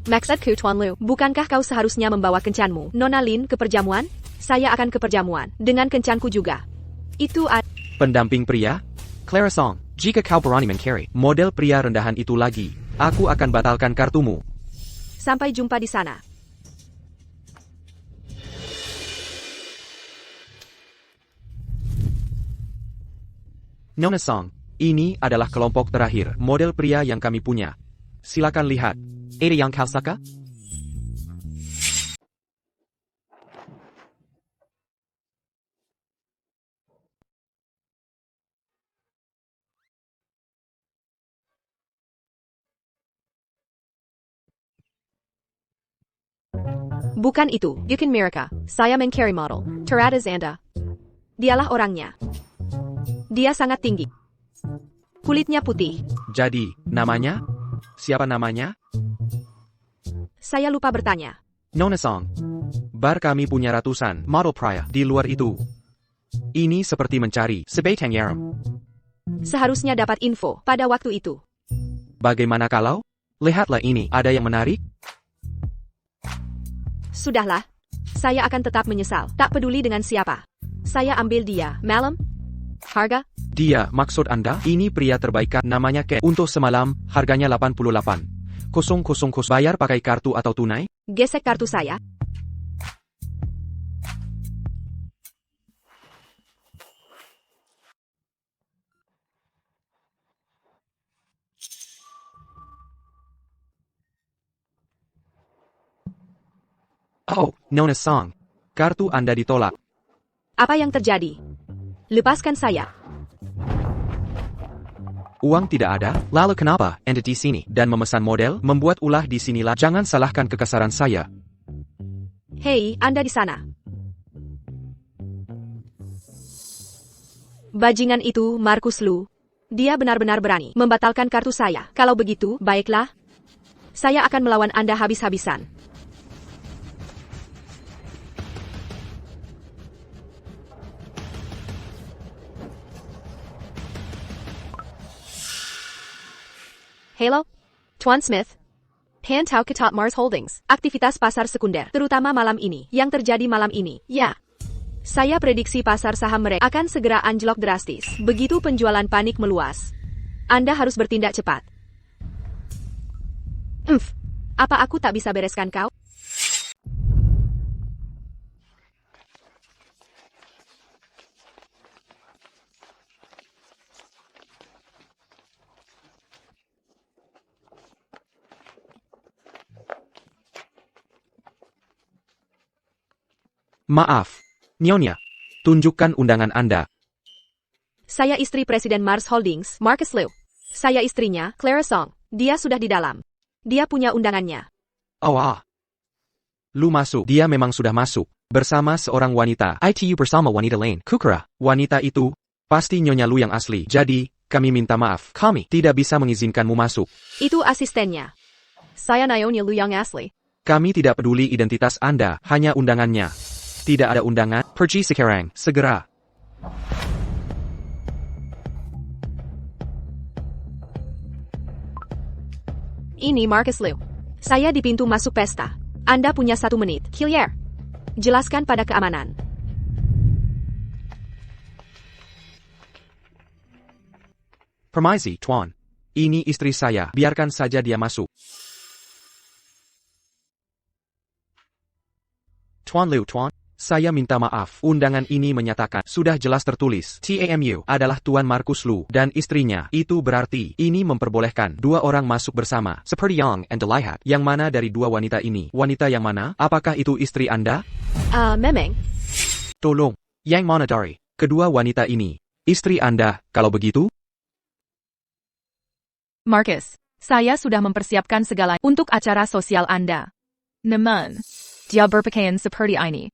Maksudku, Tuan Lu, bukankah kau seharusnya membawa kencanmu, Nona Lin, ke perjamuan? Saya akan ke perjamuan, dengan kencanku juga. Itu Pendamping pria? Clara Song, jika kau berani mencari model pria rendahan itu lagi, aku akan batalkan kartumu. Sampai jumpa di sana. Nona Song, ini adalah kelompok terakhir model pria yang kami punya. Silakan lihat. Ada yang kau suka? Bukan itu, Yukin Miraka. Saya mencari model. Terada Zanda. Dialah orangnya. Dia sangat tinggi. Kulitnya putih. Jadi, namanya? Siapa namanya? Saya lupa bertanya. Nona Song. Bar kami punya ratusan model pria di luar itu. Ini seperti mencari sebatang garam. Seharusnya dapat info pada waktu itu. Bagaimana kalau? Lihatlah ini, ada yang menarik? Sudahlah. Saya akan tetap menyesal. Tak peduli dengan siapa. Saya ambil dia. Malam? Harga? Dia, maksud Anda? Ini pria terbaik namanya Ken. Untuk semalam, harganya 88. 000 bayar pakai kartu atau tunai? Gesek kartu saya. Oh, Nona Song. Kartu Anda ditolak. Apa yang terjadi? Lepaskan saya. Uang tidak ada, lalu kenapa Anda di sini dan memesan model, membuat ulah di sinilah. Jangan salahkan kekasaran saya. Hei, Anda di sana. Bajingan itu, Markus Lu. Dia benar-benar berani membatalkan kartu saya. Kalau begitu, baiklah. Saya akan melawan Anda habis-habisan. Halo, Tuan Smith. Pantau ke Top Mars Holdings, aktivitas pasar sekunder, terutama malam ini, yang terjadi malam ini, ya. Saya prediksi pasar saham mereka akan segera anjlok drastis, begitu penjualan panik meluas. Anda harus bertindak cepat. Apa aku tak bisa bereskan kau? Maaf, Nyonya. Tunjukkan undangan Anda. Saya istri Presiden Mars Holdings, Markus Liu. Saya istrinya, Clara Song. Dia sudah di dalam. Dia punya undangannya. Oh Lu masuk. Dia memang sudah masuk. Bersama seorang wanita. ITU bersama wanita lain. Kukura. Wanita itu, pasti Nyonya Lu yang asli. Jadi, kami minta maaf. Kami tidak bisa mengizinkanmu masuk. Itu asistennya. Saya Nyonya Lu yang asli. Kami tidak peduli identitas Anda, hanya undangannya. Tidak ada undangan, pergi sekarang, segera. Ini Markus Liu. Saya di pintu masuk pesta. Anda punya 1 menit. Hillier. Jelaskan pada keamanan. Permisi, Tuan. Ini istri saya, biarkan saja dia masuk. Tuan Liu, Tuan. Saya minta maaf, undangan ini menyatakan, sudah jelas tertulis, TAMU adalah Tuan Markus Lu dan istrinya. Itu berarti, ini memperbolehkan 2 orang masuk bersama, seperti Yang and Delihat. Yang mana dari 2 wanita ini? Wanita yang mana? Apakah itu istri Anda? Memang. Tolong, yang mana dari kedua wanita ini? Istri Anda, kalau begitu? Marcus, Saya sudah mempersiapkan segala untuk acara sosial Anda. Namun, dia berpakaian seperti ini.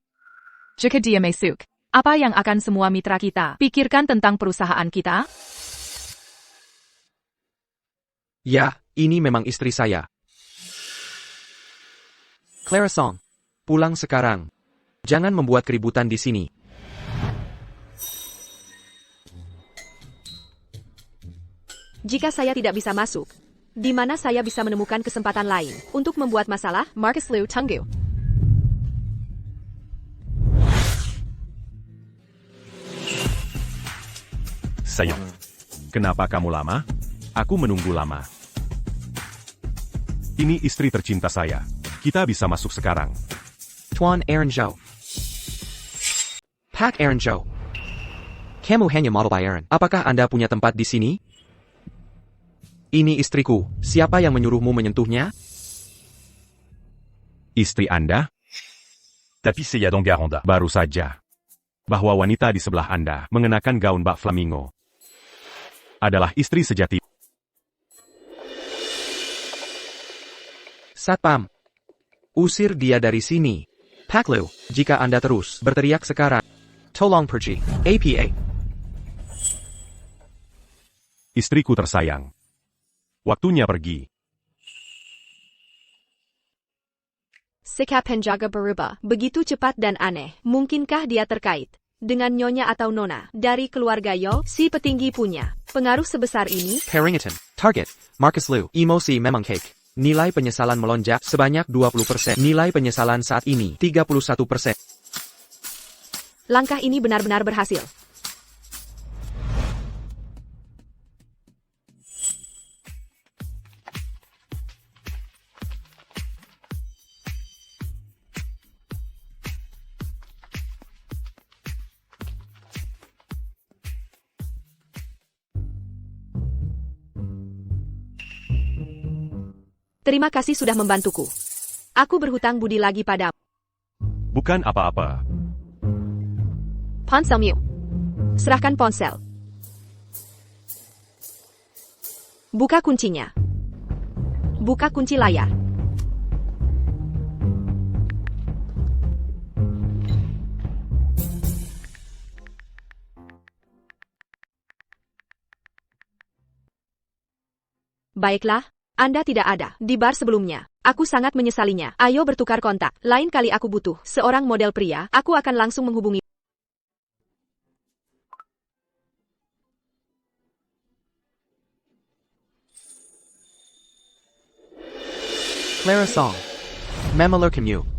Jika dia masuk, apa yang akan semua mitra kita pikirkan tentang perusahaan kita? Ya, ini memang istri saya. Clara Song, pulang sekarang. Jangan membuat keributan di sini. Jika saya tidak bisa masuk, di mana saya bisa menemukan kesempatan lain untuk membuat masalah? Marcus Liu tunggu. Sayang, kenapa kamu lama? Aku menunggu lama. Ini istri tercinta saya. Kita bisa masuk sekarang. Tuan Aaron Zhou. Pak Aaron Zhou. Kamu hanya model bayaran. Apakah Anda punya tempat di sini? Ini istriku. Siapa yang menyuruhmu menyentuhnya? Istri Anda? Tapi c'est Yadon Garanda. Baru saja. Bahwa wanita di sebelah Anda mengenakan gaun bak flamingo adalah istri sejati. Satpam. Usir dia dari sini. Pak Liu, jika Anda terus berteriak sekarang, tolong pergi. APA. Istriku tersayang. Waktunya pergi. Sikap penjaga berubah begitu cepat dan aneh. Mungkinkah dia terkait dengan nyonya atau nona dari keluarga Yo? Si petinggi punya pengaruh sebesar ini? Carrington. Target. Marcus Liu. Emosi memang cake. Nilai penyesalan melonjak sebanyak 20%. Nilai penyesalan saat ini 31%. Langkah ini benar-benar berhasil. Terima kasih sudah membantuku. Aku berhutang budi lagi padamu. Bukan apa-apa. Ponselmu. Serahkan ponsel. Buka kuncinya. Buka kunci layar. Baiklah. Anda tidak ada di bar sebelumnya. Aku sangat menyesalinya. Ayo bertukar kontak. Lain kali aku butuh seorang model pria, aku akan langsung menghubungi. Clara Song. Memeler Commute.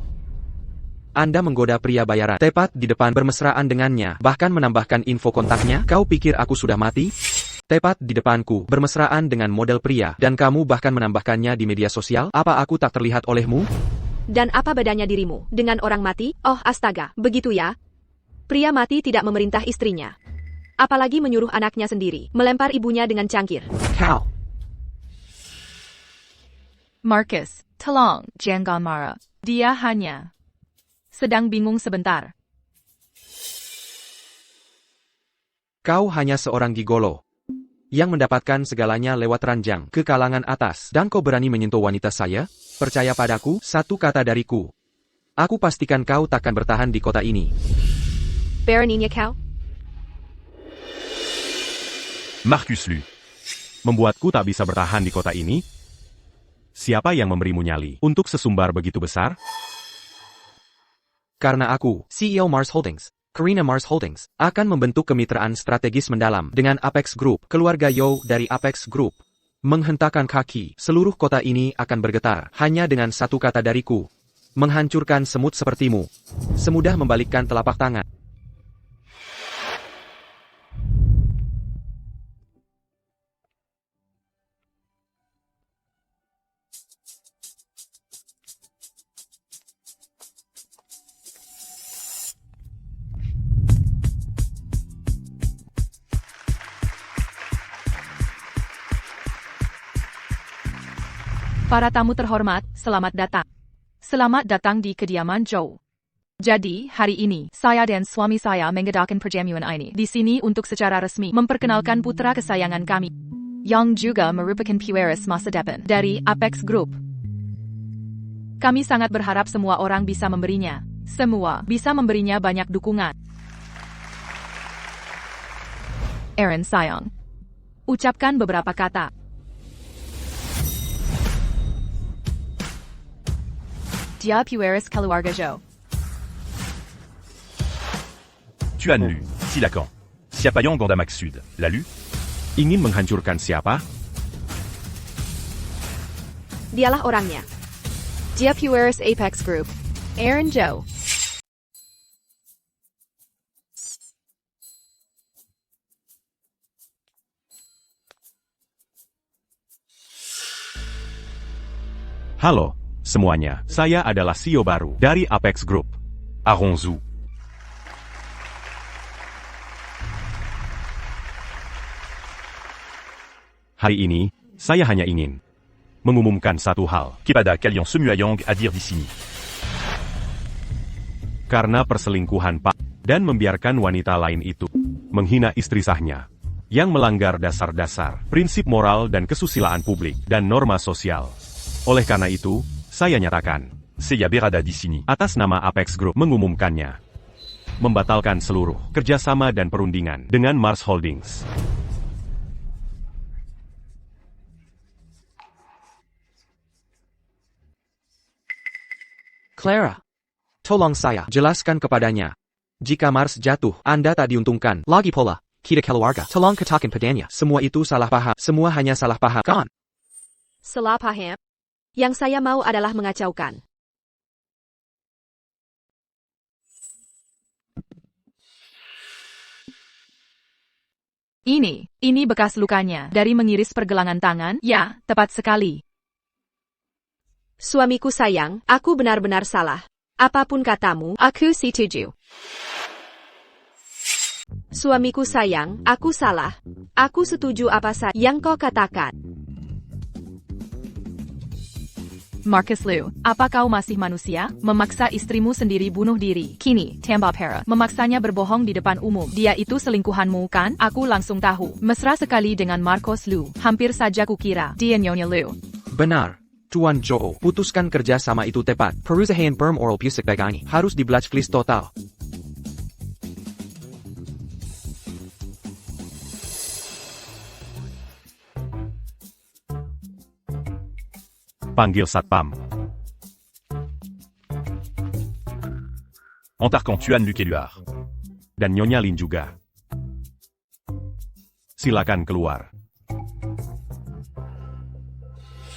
Anda menggoda pria bayaran tepat di depan bermesraan dengannya, bahkan menambahkan info kontaknya. Kau pikir aku sudah mati? Tepat di depanku, bermesraan dengan model pria, dan kamu bahkan menambahkannya di media sosial? Apa aku tak terlihat olehmu? Dan apa bedanya dirimu dengan orang mati? Oh astaga, begitu ya? Pria mati tidak memerintah istrinya. Apalagi menyuruh anaknya sendiri, melempar ibunya dengan cangkir. Kau. Marcus, tolong, jangan marah. Dia hanya sedang bingung sebentar. Kau hanya seorang gigolo yang mendapatkan segalanya lewat ranjang ke kalangan atas, dan kau berani menyentuh wanita saya? Percaya padaku, satu kata dariku. Aku pastikan kau takkan bertahan di kota ini. Beraninya kau? Marcus Liu. Membuatku tak bisa bertahan di kota ini? Siapa yang memberimu nyali untuk sesumbar begitu besar? Karena aku, CEO Mars Holdings, Karina Mars Holdings, akan membentuk kemitraan strategis mendalam dengan Apex Group. Keluarga Yo dari Apex Group menghentakkan kaki. Seluruh kota ini akan bergetar hanya dengan satu kata dariku. Menghancurkan semut sepertimu. Semudah membalikkan telapak tangan. Para tamu terhormat, selamat datang. Selamat datang di kediaman Joe. Jadi, hari ini, saya dan suami saya mengadakan perjamuan ini di sini untuk secara resmi memperkenalkan putra kesayangan kami. yang juga merupakan pewaris masa depan dari Apex Group. Kami sangat berharap semua orang bisa memberinya. Semua bisa memberinya banyak dukungan. Aaron sayang. Ucapkan beberapa kata. Dia pewaris keluarga Joe. Tu as lu. Silakan. Siapayong Ganda Max Sud. L'a lu? Ingin menghancurkan siapa? Dialah orangnya. Dia pewaris Apex Group. Aaron Joe. Halo, semuanya. Saya adalah CEO baru dari Apex Group. Aronzou. Hari ini, saya hanya ingin mengumumkan satu hal. Kepada kalian semuayong à dire d'ici. Karena perselingkuhan Pak dan membiarkan wanita lain itu menghina istri sahnya yang melanggar dasar-dasar, prinsip moral dan kesusilaan publik dan norma sosial. Oleh karena itu, saya nyatakan Saya berada di sini. atas nama Apex Group mengumumkannya. Membatalkan seluruh kerjasama dan perundingan dengan Mars Holdings. Clara, tolong saya jelaskan kepadanya. Jika Mars jatuh, Anda tak diuntungkan. Lagi pula, kita keluarga. Tolong katakan padanya. Semua itu salah paham. Semua hanya salah paham. Kan? Salah paham. Yang saya mau adalah mengacaukan. Ini bekas lukanya dari mengiris pergelangan tangan. Ya, tepat sekali. Suamiku sayang, aku benar-benar salah. Apapun katamu, aku setuju. Suamiku sayang, aku salah. Aku setuju apa saja yang kau katakan. Marcus Liu, apa kau masih manusia? Memaksa istrimu sendiri bunuh diri. Kini, tambah parah. Memaksanya berbohong di depan umum. Dia itu selingkuhanmu kan? Aku langsung tahu. Mesra sekali dengan Marcus Liu. Hampir saja kukira dia Nyonya Liu. Benar. Tuan Joe, putuskan kerja sama itu tepat. Perusahaan perm oral pusik bagani harus di blacklist total. Panggil Satpam. Antarkan Tuan Luc Éluard. Dan Nyonya Lin juga. Silakan keluar.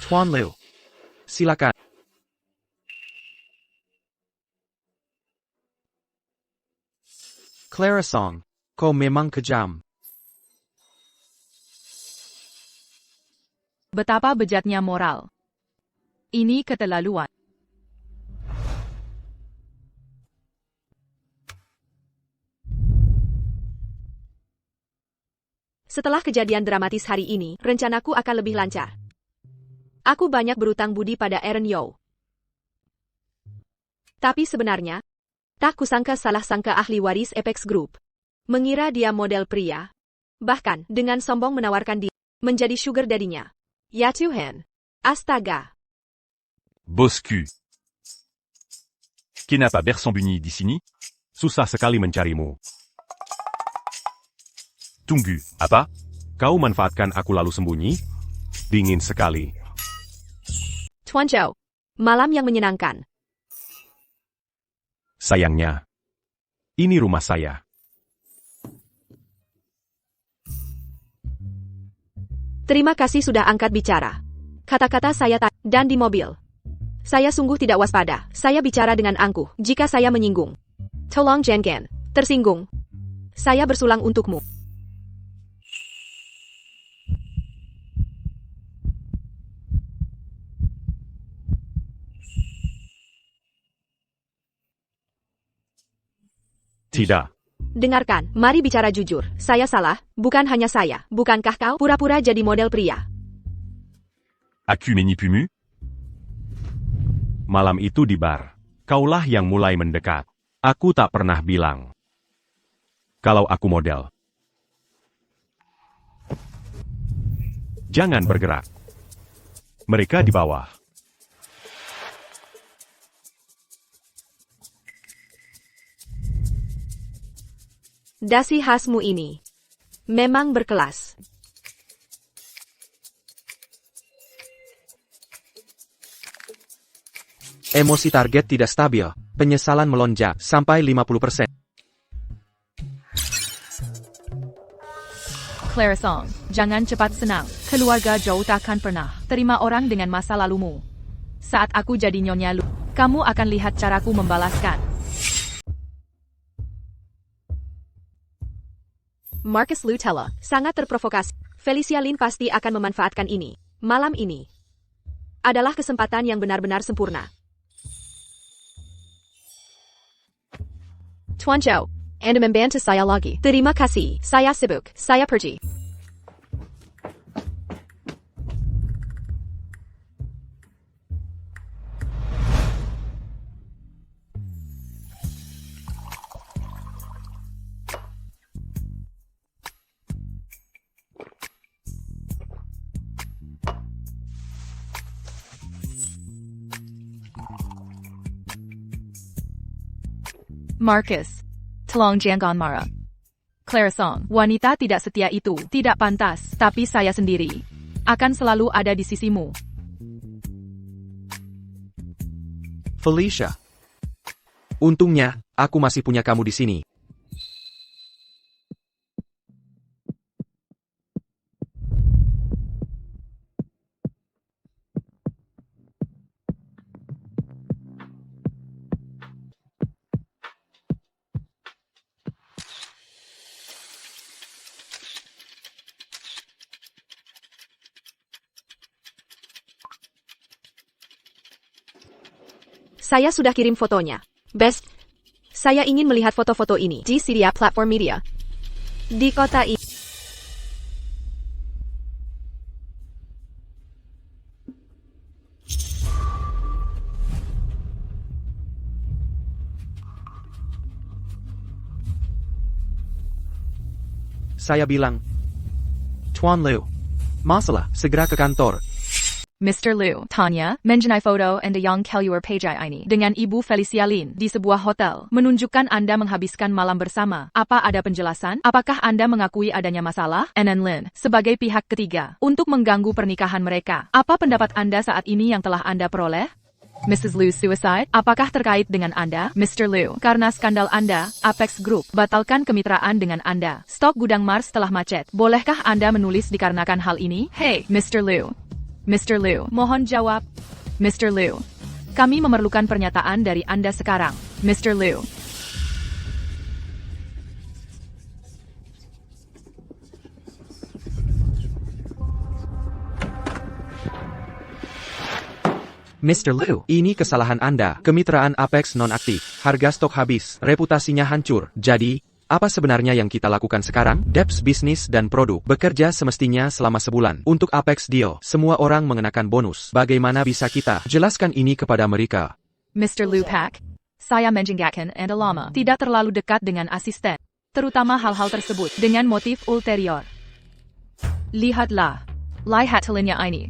Tuan Liu, silakan. Clara Song, kau memang kejam. Betapa bejatnya moral. Ini keterlaluan. Setelah kejadian dramatis hari ini, rencanaku akan lebih lancar. Aku banyak berutang budi pada Aaron Yeo. Tapi sebenarnya, tak kusangka salah sangka ahli waris Apex Group. Mengira dia model pria. Bahkan, dengan sombong menawarkan dia menjadi sugar daddy-nya. Ya Tuhan. Astaga. Boscu. Kenapa bersembunyi di sini? Susah sekali mencarimu. Tunggu, apa? Kau manfaatkan aku lalu sembunyi? Dingin sekali. Tuan Zhou. Malam yang menyenangkan. Sayangnya, ini rumah saya. Terima kasih sudah angkat bicara. Kata-kata saya tak, dan di mobil. Saya sungguh tidak waspada. Saya bicara dengan angkuh. Jika saya menyinggung. Tolong jangan tersinggung. Saya bersulang untukmu. Tidak. Dengarkan, mari bicara jujur. Saya salah, bukan hanya saya. Bukankah kau pura-pura jadi model pria? Aku menipumu? Malam itu di bar, kaulah yang mulai mendekat. Aku tak pernah bilang kalau aku model. Jangan bergerak. Mereka di bawah. Dasi khasmu ini memang berkelas. Emosi target tidak stabil, penyesalan melonjak sampai 50%. Clara Song, jangan cepat senang. Keluarga Zhou takkan pernah terima orang dengan masa lalumu. Saat aku jadi Nyonya Lu, kamu akan lihat caraku membalaskan. Marcus Liu Teller sangat terprovokasi. Felicia Lin pasti akan memanfaatkan ini. Malam ini adalah kesempatan yang benar-benar sempurna. Tuan Zhou, Anda membantu saya lagi. Terima kasih, saya sibuk, saya pergi. Marcus, tolong jangan marah. Clara Song, wanita tidak setia itu tidak pantas, tapi saya sendiri akan selalu ada di sisimu. Felicia. Untungnya, aku masih punya kamu di sini. Saya sudah kirim fotonya. Best, saya ingin melihat foto-foto ini di setiap platform media di kota ini. Saya bilang, Tuan Liu, masalah, segera ke kantor. Mr. Liu, Tanya, mengenai foto Anda yang keluar page ini dengan Ibu Felicia Lin di sebuah hotel menunjukkan Anda menghabiskan malam bersama. Apa ada penjelasan? Apakah Anda mengakui adanya masalah? Anan Lin, sebagai pihak ketiga, untuk mengganggu pernikahan mereka. Apa pendapat Anda saat ini yang telah Anda peroleh? Mrs. Liu suicide? Apakah terkait dengan Anda, Mr. Liu? Karena skandal Anda, Apex Group batalkan kemitraan dengan Anda. Stok gudang Mars telah macet. Bolehkah Anda menulis dikarenakan hal ini? Hey, Mr. Liu. Mr. Liu, mohon jawab. Mr. Liu, kami memerlukan pernyataan dari Anda sekarang. Mr. Liu. Mr. Liu, ini kesalahan Anda. Kemitraan Apex non-aktif. Harga stok habis. Reputasinya hancur. Jadi, apa sebenarnya yang kita lakukan sekarang? Depth bisnis dan produk bekerja semestinya selama sebulan. Untuk Apex Deal, semua orang mengenakan bonus. Bagaimana bisa kita jelaskan ini kepada mereka? Mr. Liu Pak, saya menjengkelkan Anda lama tidak terlalu dekat dengan asisten. Terutama hal-hal tersebut dengan motif ulterior. Lihatlah. Lihat hasilnya ini.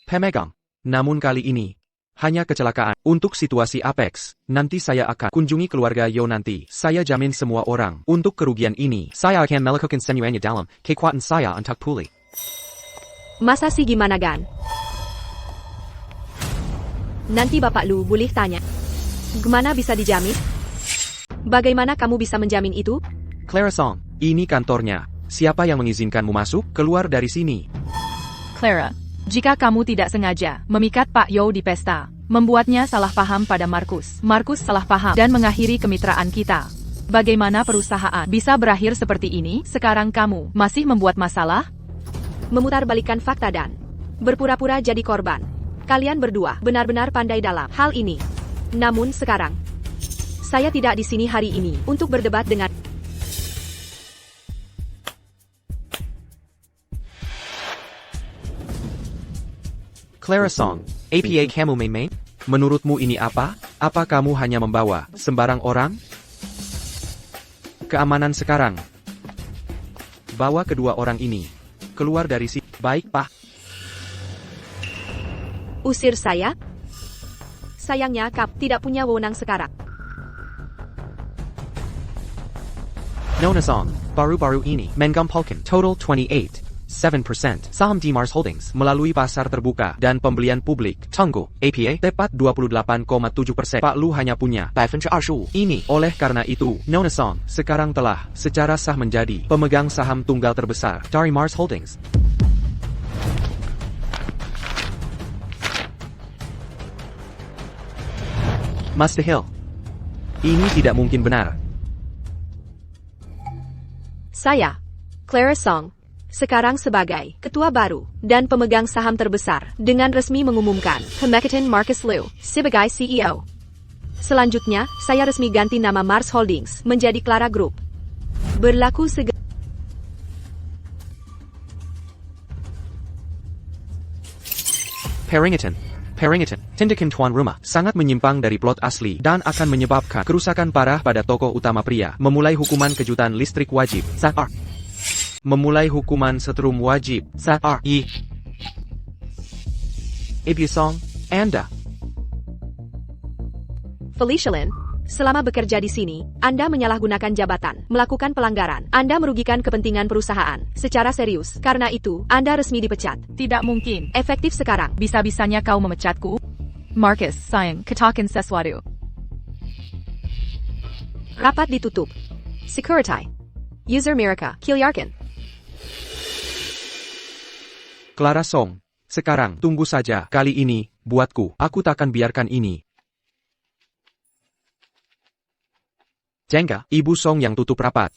Pemegang. Namun kali ini, hanya kecelakaan. Untuk situasi Apex, nanti saya akan kunjungi keluarga Yo nanti. Saya jamin semua orang. Untuk kerugian ini, saya akan melakukan semuanya dalam kekuatan saya untuk pulih. Masa sih gimana Gan? Nanti Bapak Lu boleh tanya. Gimana bisa dijamin? Bagaimana kamu bisa menjamin itu? Clara Song, ini kantornya. Siapa yang mengizinkanmu masuk? Keluar dari sini. Clara, jika kamu tidak sengaja memikat Pak Yo di pesta, membuatnya salah paham pada Marcus. Marcus salah paham dan mengakhiri kemitraan kita. Bagaimana perusahaan bisa berakhir seperti ini? Sekarang kamu masih membuat masalah? Memutarbalikkan fakta dan berpura-pura jadi korban. Kalian berdua benar-benar pandai dalam hal ini. Namun sekarang, saya tidak di sini hari ini untuk berdebat dengan Clara Song, APA kamu main-main? Menurutmu ini apa? Apa kamu hanya membawa sembarang orang? Keamanan sekarang. Bawa kedua orang ini keluar dari sini. Baik, Pak. Usir saya? Sayangnya kau tidak punya wewenang sekarang. Nona Song, baru-baru ini, menggumpalkan total 28.7% saham di Mars Holdings melalui pasar terbuka dan pembelian publik. Tunggu, APA tepat 28,7%. Pak Lu hanya punya 25%. Ini oleh karena itu, Nona Song sekarang telah secara sah menjadi pemegang saham tunggal terbesar dari Mars Holdings. Mustahil. Ini tidak mungkin benar. Saya, Clara Song, sekarang sebagai ketua baru dan pemegang saham terbesar dengan resmi mengumumkan pemecatan Marcus Liu sebagai CEO. Selanjutnya, saya resmi ganti nama Mars Holdings menjadi Clara Group. Berlaku segera. Peringatan, tindakan tuan rumah sangat menyimpang dari plot asli dan akan menyebabkan kerusakan parah pada tokoh utama pria. Memulai hukuman kejutan listrik wajib. SAR. Memulai hukuman setrum wajib. SAR. Ibu Song, Anda. Felicia Lin, selama bekerja di sini, Anda menyalahgunakan jabatan, melakukan pelanggaran. Anda merugikan kepentingan perusahaan secara serius. Karena itu, Anda resmi dipecat. Tidak mungkin. Efektif sekarang. Bisa-bisanya kau memecatku? Marcus, sayang, katakan sesuatu. Rapat ditutup. Security. User Mirka, Kilyarkin. Clara Song, sekarang tunggu saja. Kali ini, buatku, aku takkan biarkan ini. Jengga, Ibu Song yang tutup rapat.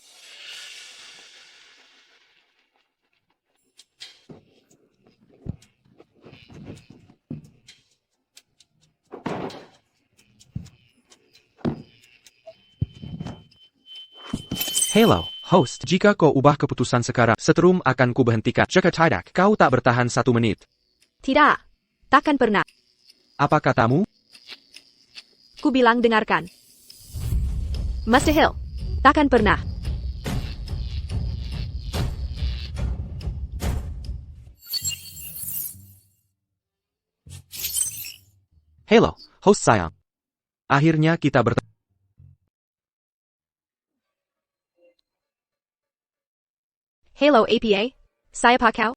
Hello, host. Jika kau ubah keputusan sekarang, setrum akan kuberhentikan. Jika tidak, kau tak bertahan 1 menit. Tidak. Takkan pernah. Apa katamu? Ku bilang dengarkan. Mustahil. Takkan pernah. Hello, host sayang. Akhirnya kita bertemu. Hello APA. Saya Pak Kau.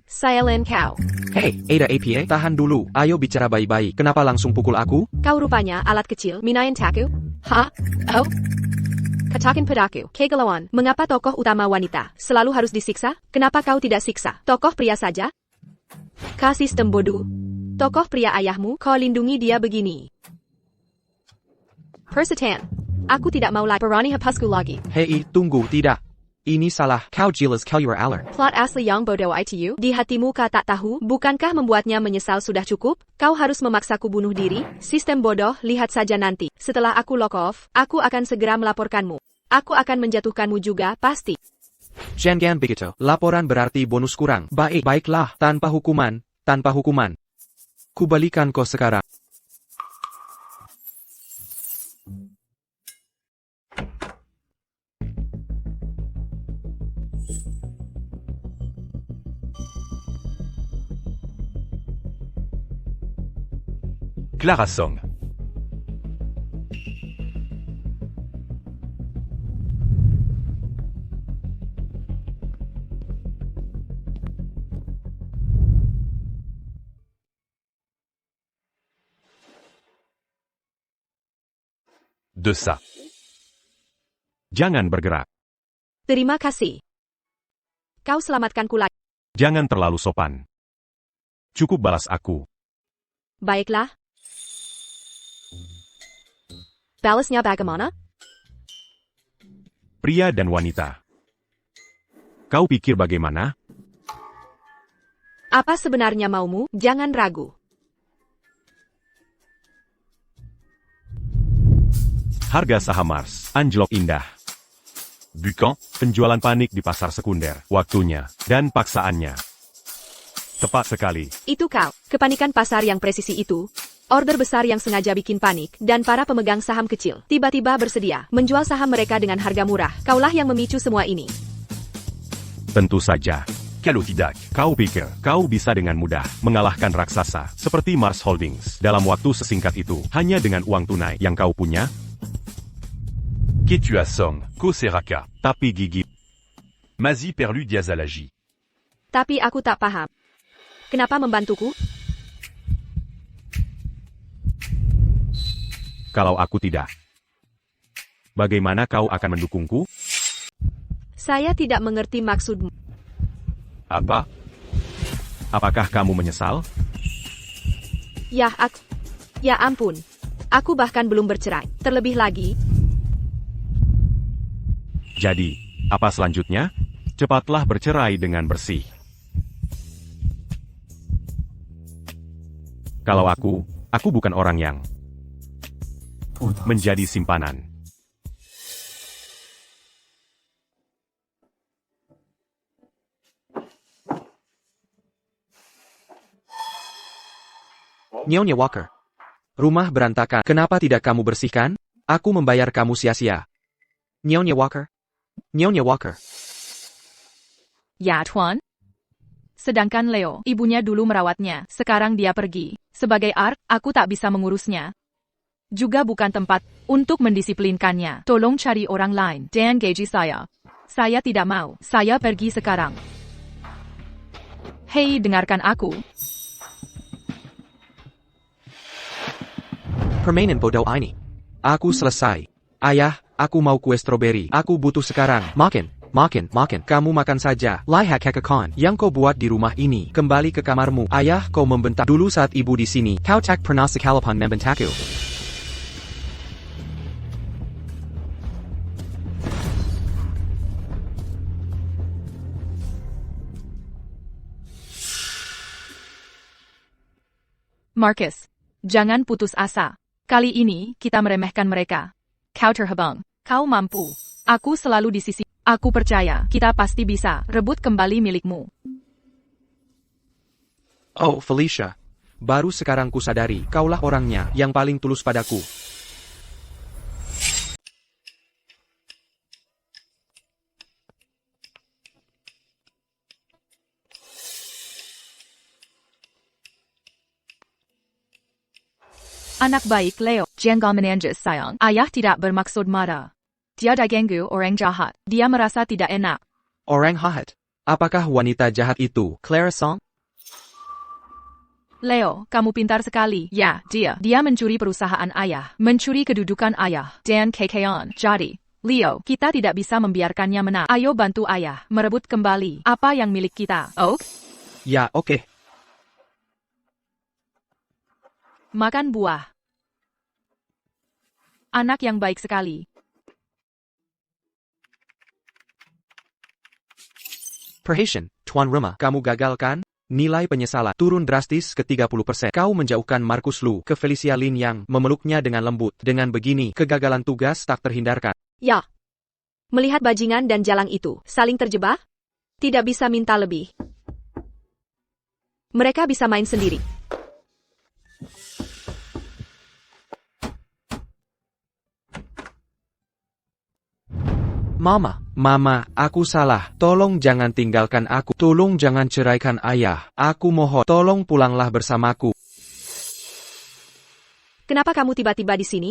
Saya Lin Kau. Hey, Ada APA, tahan dulu. Ayo bicara baik-baik. Kenapa langsung pukul aku? Kau rupanya alat kecil, minayan taku? Ha? Oh? Katakan padaku, kegalauan, mengapa tokoh utama wanita selalu harus disiksa? Kenapa kau tidak siksa tokoh pria saja? Kasih sistem bodoh. Tokoh pria ayahmu, kau lindungi dia begini. Persatan. Aku tidak mau lagi berani hapasku lagi. Hei, tunggu, tidak. Ini salah. Kau jelas keluar alur. Plot asli yang bodoh itu, di hatimu kau tak tahu, bukankah membuatnya menyesal sudah cukup? Kau harus memaksaku bunuh diri? Sistem bodoh, lihat saja nanti. Setelah aku lock off, aku akan segera melaporkanmu. Aku akan menjatuhkanmu juga, pasti. Jangan begitu. Laporan berarti bonus kurang. Baiklah, tanpa hukuman. Kubalikan kau sekarang. Clara Song. De ça. Jangan bergerak. Terima kasih. Kau selamatkanku lagi. Jangan terlalu sopan. Cukup balas aku. Baiklah. Balasnya bagaimana? Pria dan wanita. Kau pikir bagaimana? Apa sebenarnya maumu? Jangan ragu. Harga saham Mars anjlok indah. Bukan, Penjualan panik di pasar sekunder. Waktunya dan paksaannya. Tepat sekali. Itu kau, kepanikan pasar yang presisi itu. Order besar yang sengaja bikin panik, dan para pemegang saham kecil tiba-tiba bersedia menjual saham mereka dengan harga murah. Kaulah yang memicu semua ini. Tentu saja. Calotidac. Kau pikir kau bisa dengan mudah mengalahkan raksasa seperti Mars Holdings dalam waktu sesingkat itu hanya dengan uang tunai yang kau punya? Ketu Assom, Ko Seraka. Tapi gigi, Mazi Perlu Diazalagi. Tapi aku tak paham. Kenapa membantuku? kalau aku tidak, bagaimana kau akan mendukungku? Saya tidak mengerti maksudmu. Apa? Apakah kamu menyesal? Ya ampun. Aku bahkan belum bercerai. Terlebih lagi, Jadi, apa selanjutnya? Cepatlah bercerai dengan bersih. Kalau aku bukan orang yang menjadi simpanan. Nyonya Walker. Rumah berantakan. Kenapa tidak kamu bersihkan? Aku membayar kamu sia-sia. Nyonya Walker. Nyonya Walker. Ya, Tuan. Sedangkan Leo, ibunya dulu merawatnya, sekarang dia pergi. Sebagai Ark, aku tak bisa mengurusnya. Juga bukan tempat untuk mendisiplinkannya. Tolong cari orang lain dan gaji saya. Saya tidak mau. Saya pergi sekarang. Hei, dengarkan aku. Permainan bodoh ini. Aku selesai. Ayah, aku mau kue stroberi. Aku butuh sekarang. Makan. Kamu makan saja. Lihat kekakan yang kau buat di rumah ini. Kembali ke kamarmu. Ayah, kau membentak dulu saat ibu di sini. Kau tak pernah sekalapan membentakku. Marcus, jangan putus asa. Kali ini, kita meremehkan mereka. Kau terhebang. Kau mampu. Aku selalu di sisi. Aku percaya, kita pasti bisa rebut kembali milikmu. Oh, Felicia. Baru sekarang ku sadari, kaulah orangnya yang paling tulus padaku. Anak baik Leo, jangan menanjak sayang. Ayah tidak bermaksud marah. Tiada ganggu orang jahat. Dia merasa tidak enak. Orang jahat. Apakah wanita jahat itu, Clara Song? Leo, kamu pintar sekali. Ya, dia. Dia mencuri perusahaan ayah. Mencuri kedudukan ayah. Dan kekayaan. Jadi, Leo, kita tidak bisa membiarkannya menang. Ayo bantu ayah merebut kembali apa yang milik kita. Oh? Ya, oke. Makan buah. Anak yang baik sekali. Perhatian, Tuan Rumah, kamu gagal kan? Nilai penyesalan turun drastis ke 30%. Kau menjauhkan Marcus Lu ke Felicia Lin yang memeluknya dengan lembut. Dengan begini, kegagalan tugas tak terhindarkan. Ya. Melihat bajingan dan jalang itu saling terjebak, tidak bisa minta lebih. Mereka bisa main sendiri. Mama, aku salah. Tolong jangan tinggalkan aku. Tolong jangan ceraikan ayah. Aku mohon, tolong pulanglah bersamaku. Kenapa kamu tiba-tiba di sini?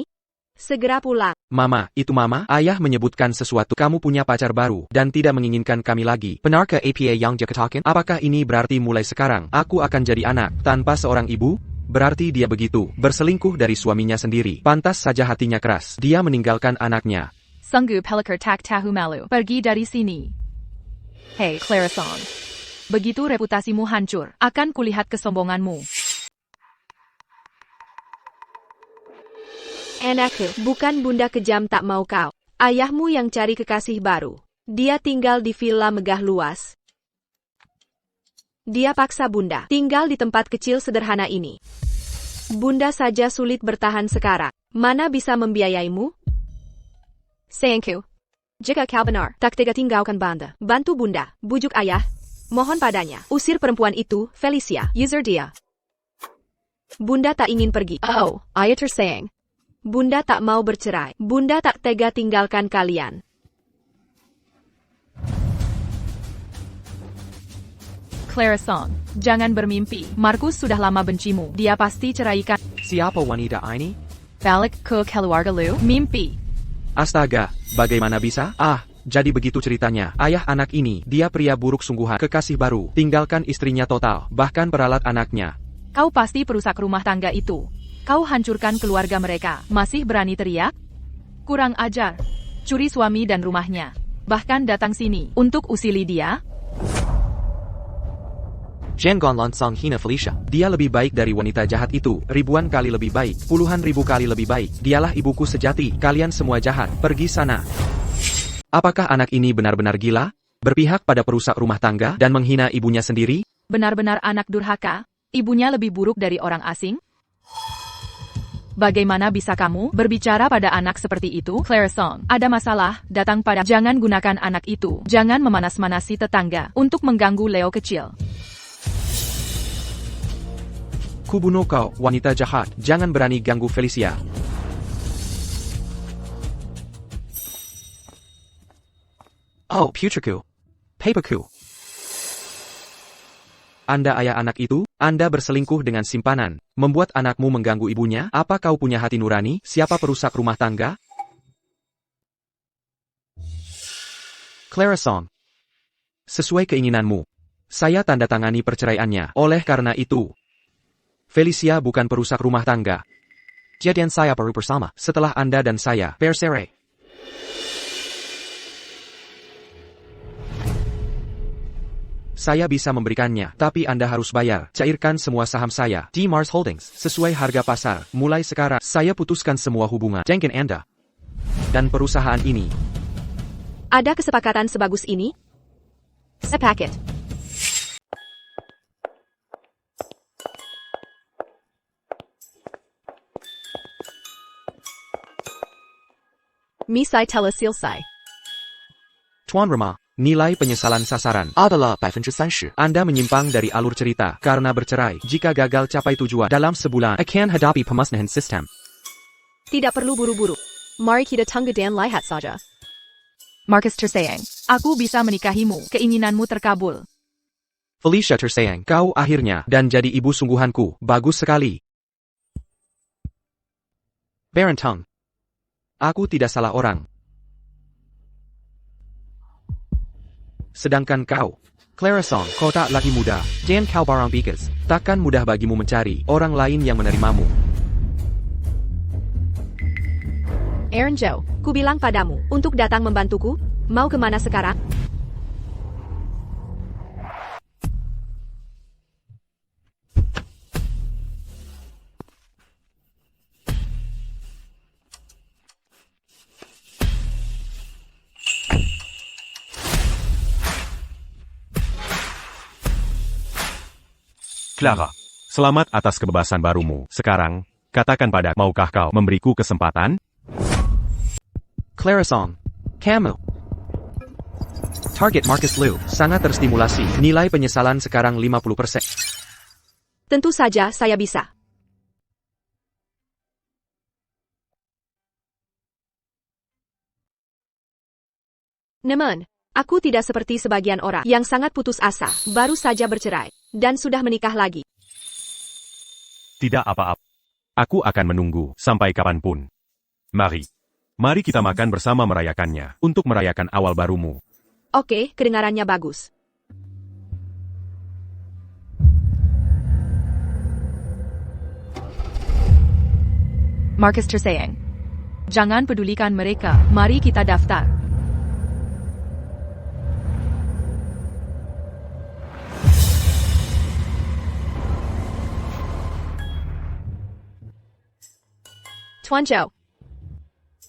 Segera pulang. Mama, itu Mama. Ayah menyebutkan sesuatu. Kamu punya pacar baru dan tidak menginginkan kami lagi. Benarkah apa yang dia katakan? Apakah ini berarti mulai sekarang aku akan jadi anak tanpa seorang ibu? Berarti dia begitu berselingkuh dari suaminya sendiri. Pantas saja hatinya keras. Dia meninggalkan anaknya. Sungguh pelakar tak tahu malu. Pergi dari sini. Hei, Clara Song. Begitu reputasimu hancur, akan kulihat kesombonganmu. Anakku, bukan bunda kejam tak mau kau. Ayahmu yang cari kekasih baru. Dia tinggal di villa megah luas. Dia paksa bunda tinggal di tempat kecil sederhana ini. Bunda saja sulit bertahan sekarang. Mana bisa membiayaimu? Sayangku, jika kau benar, tak tega tinggalkan banda. Bantu bunda, bujuk ayah. Mohon padanya, usir perempuan itu, Felicia. User dia. Bunda tak ingin pergi. Oh, ayah tersayang. Bunda tak mau bercerai. Bunda tak tega tinggalkan kalian. Clara Song, jangan bermimpi. Markus sudah lama bencimu. Dia pasti ceraikan. Siapa wanita ini? Balik ke keluarga lu. Mimpi. Astaga, bagaimana bisa? Jadi begitu ceritanya. Ayah anak ini, dia pria buruk sungguhan, kekasih baru, tinggalkan istrinya total, bahkan peralat anaknya. Kau pasti perusak rumah tangga itu. Kau hancurkan keluarga mereka. Masih berani teriak? Kurang ajar. Curi suami dan rumahnya. Bahkan datang sini untuk usili dia. Jangan langsung hina Felicia. Dia lebih baik dari wanita jahat itu, ribuan kali lebih baik, puluhan ribu kali lebih baik. Dialah ibuku sejati, kalian semua jahat, pergi sana. Apakah anak ini benar-benar gila? Berpihak pada perusak rumah tangga dan menghina ibunya sendiri? Benar-benar anak durhaka. Ibunya lebih buruk dari orang asing? Bagaimana bisa kamu berbicara pada anak seperti itu? Clara Song, ada masalah, datang pada. Jangan gunakan anak itu. Jangan memanas-manasi tetangga untuk mengganggu Leo kecil. Kubunuh kau, wanita jahat. Jangan berani ganggu Felicia. Oh, putriku. Papaku. Anda ayah anak itu, Anda berselingkuh dengan simpanan, membuat anakmu mengganggu ibunya. Apa kau punya hati nurani? Siapa perusak rumah tangga? Clara Song. Sesuai keinginanmu. Saya tanda tangani perceraiannya. Oleh karena itu, Felicia bukan perusak rumah tangga. Jadian saya baru bersama setelah Anda dan saya bercerai. Saya bisa memberikannya, tapi Anda harus bayar. Cairkan semua saham saya di Mars Holdings sesuai harga pasar. Mulai sekarang, saya putuskan semua hubungan dengan Anda dan perusahaan ini. Ada kesepakatan sebagus ini? Sepaket. Misai telesilsai. Tuan Rema, nilai penyesalan sasaran adalah 30%. Anda menyimpang dari alur cerita karena bercerai. Jika gagal capai tujuan dalam sebulan, akan hadapi pemusnahan sistem. Tidak perlu buru-buru. Mari kita tunggu dan lihat saja. Markus tersayang, aku bisa menikahimu. Keinginanmu terkabul. Felicia tersayang, kau akhirnya dan jadi ibu sungguhanku. Bagus sekali. Baron Tong. Aku tidak salah orang. Sedangkan kau, Clara Song, kau tak lagi muda. Jangan kau barang bikas. Takkan mudah bagimu mencari orang lain yang menerimamu. Aaron Zhou, ku bilang padamu, untuk datang membantuku, mau kemana sekarang? Clara. Selamat atas kebebasan barumu. Sekarang, katakan pada, maukah kau memberiku kesempatan? Clara Song. Kamu. Target Marcus Liu sangat terstimulasi. Nilai penyesalan sekarang 50%. Tentu saja saya bisa. Namun, aku tidak seperti sebagian orang yang sangat putus asa, baru saja bercerai, dan sudah menikah lagi. Tidak apa-apa. Aku akan menunggu sampai kapanpun. Mari kita makan bersama merayakannya, untuk merayakan awal barumu. Oke, kedengarannya bagus. Markus tersayang, jangan pedulikan mereka. Mari kita daftar. Tuan Zhou.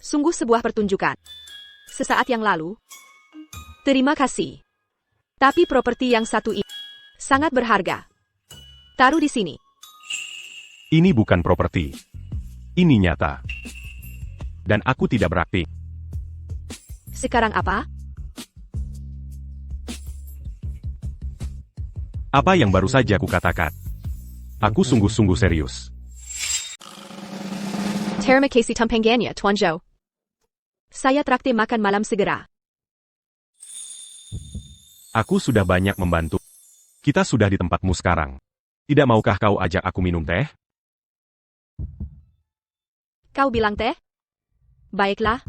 Sungguh sebuah pertunjukan. Sesaat yang lalu. Terima kasih. Tapi properti yang satu ini sangat berharga. Taruh di sini. Ini bukan properti. Ini nyata. Dan aku tidak beraktif. Sekarang apa? Apa yang baru saja kukatakan? Aku sungguh-sungguh serius. Terima kasih tampangannya, Tuan Zhou. Saya traktir makan malam segera. Aku sudah banyak membantu. Kita sudah di tempatmu sekarang. Tidak maukah kau ajak aku minum teh? Kau bilang teh? Baiklah.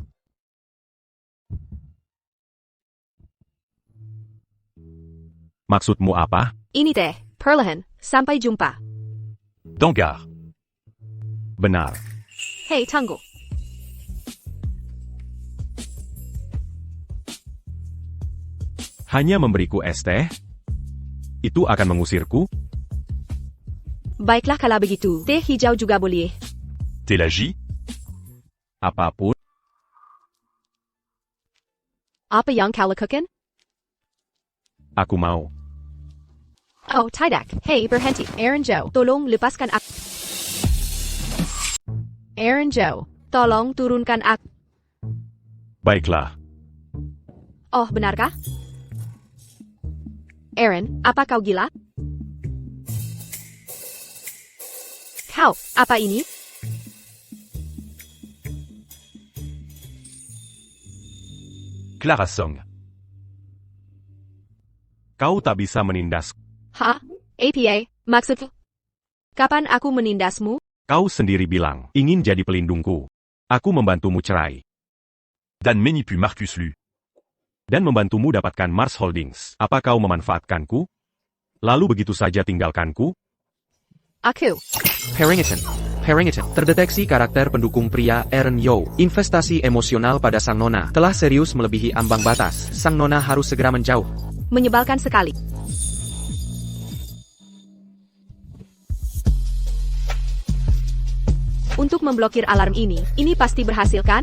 Maksudmu apa? Ini teh, perlahan. Sampai jumpa. Dangar. Benar. Hei, tunggu. Hanya memberiku es teh? Itu akan mengusirku? Baiklah kalau begitu. Teh hijau juga boleh. T'es la J? Apapun? Apa yang kau lakukan? Aku mau. Oh, tidak. Hei, berhenti. Aaron Joe, tolong lepaskan aku. Aaron Joe, tolong turunkan aku. Baiklah. Oh, benarkah? Aaron, apa kau gila? Kau, apa ini? Clara Song. Kau tak bisa menindas. Hah? APA, maksud? Kapan aku menindasmu? Kau sendiri bilang, ingin jadi pelindungku. Aku membantumu cerai. Dan Menipu Marcus Lu. Dan membantumu dapatkan Mars Holdings. Apa kau memanfaatkanku? Lalu begitu saja tinggalkanku? Aku. Harrington. Terdeteksi karakter pendukung pria Aaron Yo. Investasi emosional pada sang nona telah serius melebihi ambang batas. Sang nona harus segera menjauh. Menyebalkan sekali. Untuk memblokir alarm ini pasti berhasil kan?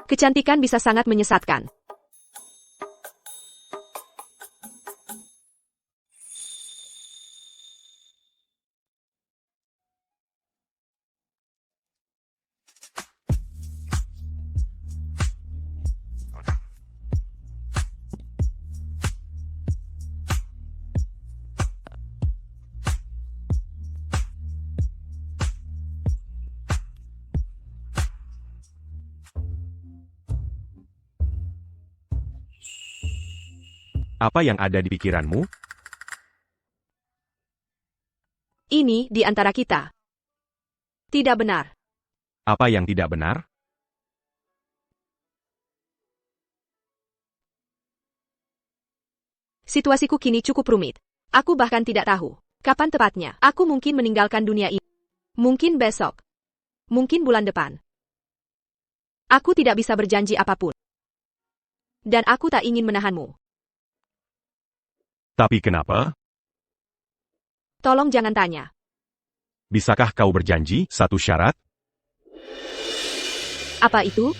Kecantikan bisa sangat menyesatkan. Apa yang ada di pikiranmu? Ini di antara kita. Tidak benar. Apa yang tidak benar? Situasiku kini cukup rumit. Aku bahkan tidak tahu kapan tepatnya aku mungkin meninggalkan dunia ini. Mungkin besok. Mungkin bulan depan. Aku tidak bisa berjanji apapun. Dan aku tak ingin menahanmu. Tapi kenapa? Tolong jangan tanya. Bisakah kau berjanji satu syarat? Apa itu?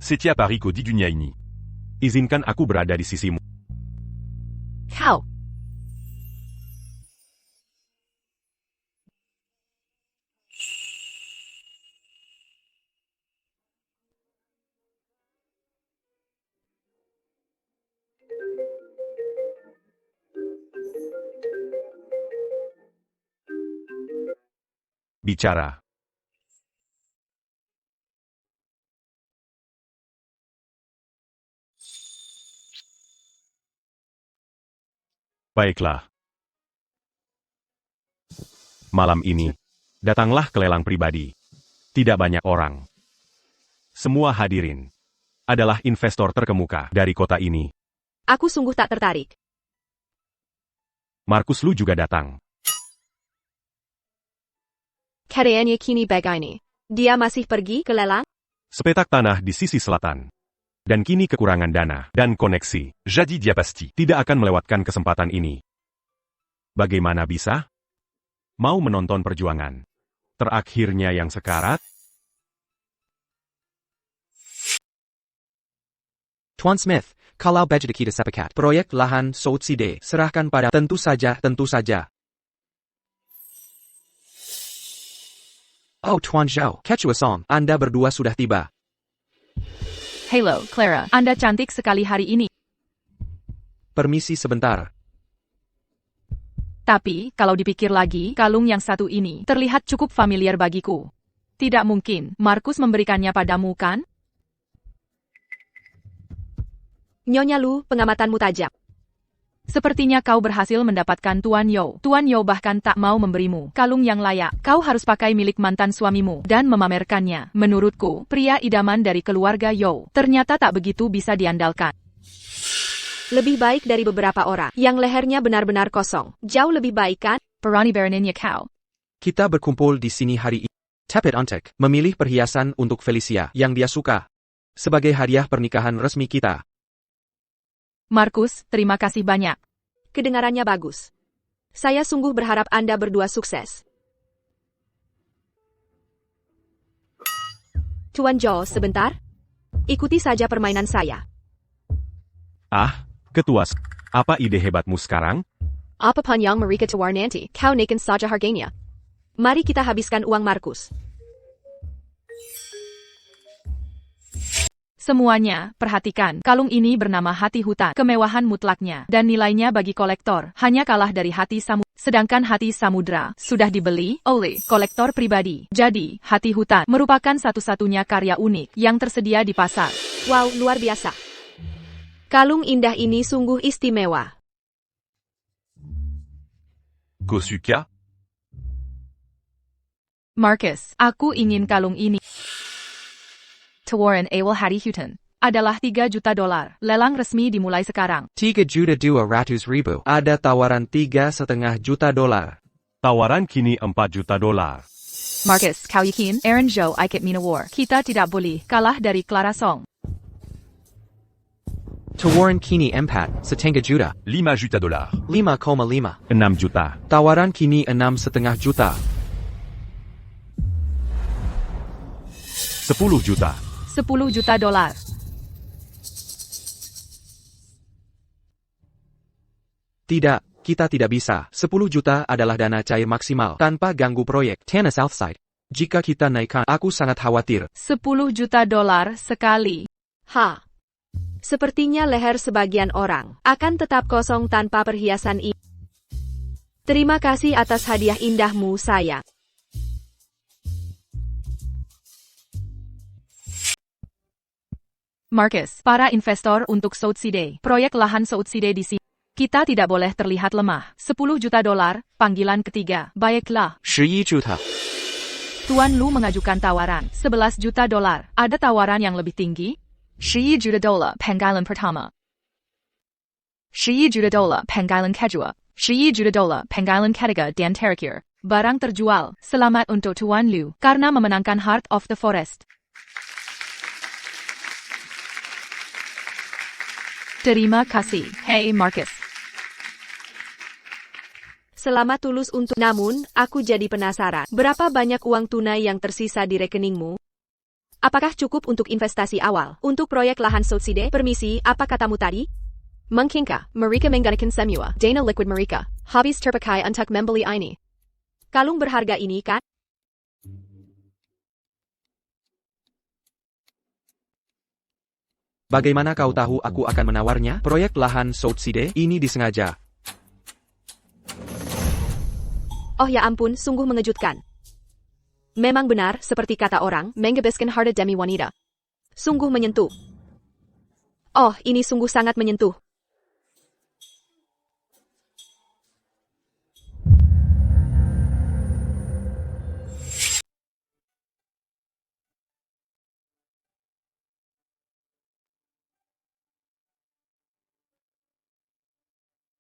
Setia Pariko di dunia ini. Izinkan aku berada di sisimu. Kau. Bicara. Baiklah. Malam ini, datanglah ke lelang pribadi. Tidak banyak orang. Semua hadirin adalah investor terkemuka dari kota ini. Aku sungguh tak tertarik. Marcus Lu juga datang. Keadaannya kini begini. Dia masih pergi ke lelang? Sepetak tanah di sisi selatan. Dan kini kekurangan dana dan koneksi. Jadi dia pasti. Tidak akan melewatkan kesempatan ini. Bagaimana bisa? Mau menonton perjuangan. Terakhirnya yang sekarat? Tuan Smith, kalau budget kita sepakat, proyek lahan South-Side serahkan pada tentu saja. Oh Tuan Zhao, catch a song. Anda berdua sudah tiba. Hello, Clara. Anda cantik sekali hari ini. Permisi sebentar. Tapi, kalau dipikir lagi, kalung yang satu ini terlihat cukup familiar bagiku. Tidak mungkin, Markus memberikannya padamu kan? Nyonya Lu, pengamatanmu tajam. Sepertinya kau berhasil mendapatkan Tuan Yo. Tuan Yo bahkan tak mau memberimu kalung yang layak. Kau harus pakai milik mantan suamimu dan memamerkannya. Menurutku, pria idaman dari keluarga Yo ternyata tak begitu bisa diandalkan. Lebih baik dari beberapa orang yang lehernya benar-benar kosong. Jauh lebih baik kan? Berani beraninya kau. Kita berkumpul di sini hari ini. Tepet Ontek memilih perhiasan untuk Felicia yang dia suka sebagai hadiah pernikahan resmi kita. Markus, terima kasih banyak. Kedengarannya bagus. Saya sungguh berharap Anda berdua sukses. Tuan Zhao, sebentar. Ikuti saja permainan saya. Ah, ketua. Apa ide hebatmu sekarang? Apa panjang mereka tawar nanti, kau naikkan saja harganya. Mari kita habiskan uang Markus. Semuanya, perhatikan, kalung ini bernama hati hutan, kemewahan mutlaknya, dan nilainya bagi kolektor, hanya kalah dari hati samudra. Sedangkan hati samudra, sudah dibeli oleh kolektor pribadi. Jadi, hati hutan merupakan satu-satunya karya unik yang tersedia di pasar. Wow, luar biasa. Kalung indah ini sungguh istimewa. Kosuka? Marcus, aku ingin kalung ini. Tawaran awal hari hutan adalah $3 juta. Lelang resmi dimulai sekarang. 3.200.000. Ada tawaran $3,5 juta. Tawaran kini $4 juta. Marcus, kau yakin? Aaron Zhou ikut Minawar. Kita tidak boleh kalah dari Clara Song. Tawaran kini 4,5 juta. $5 juta. 5,5. 6 juta. Tawaran kini 6,5 juta. 10 juta. $10 juta. Tidak, kita tidak bisa. 10 juta adalah dana cair maksimal tanpa ganggu proyek Tanah Southside. Jika kita naikkan, aku sangat khawatir. $10 juta sekali. Ha. Sepertinya leher sebagian orang akan tetap kosong tanpa perhiasan ini. Terima kasih atas hadiah indahmu, sayang. Marcus, para investor untuk Southside, proyek lahan Southside di sini. Kita tidak boleh terlihat lemah. $10 juta, panggilan ketiga. Baiklah. 11 juta. Tuan Lu mengajukan tawaran $11 juta. Ada tawaran yang lebih tinggi? $11 juta, panggilan pertama. $11 juta, panggilan kedua. $11 juta, panggilan ketiga dan terakhir. Barang terjual. Selamat untuk Tuan Lu karena memenangkan Heart of the Forest. Terima kasih, hey Marcus. Selamat tulus untuk... Namun, aku jadi penasaran. Berapa banyak uang tunai yang tersisa di rekeningmu? Apakah cukup untuk investasi awal? Untuk proyek lahan Southside? Permisi, apa katamu tadi? Mungkinkah mereka menggunakan semua dana liquid mereka? Habis terpakai untuk membeli ini. Kalung berharga ini kan? Bagaimana kau tahu aku akan menawarnya? Proyek lahan Southside ini disengaja. Oh ya ampun, sungguh mengejutkan. Memang benar, seperti kata orang, menghabiskan harta demi wanita. Sungguh menyentuh. Oh, ini sungguh sangat menyentuh.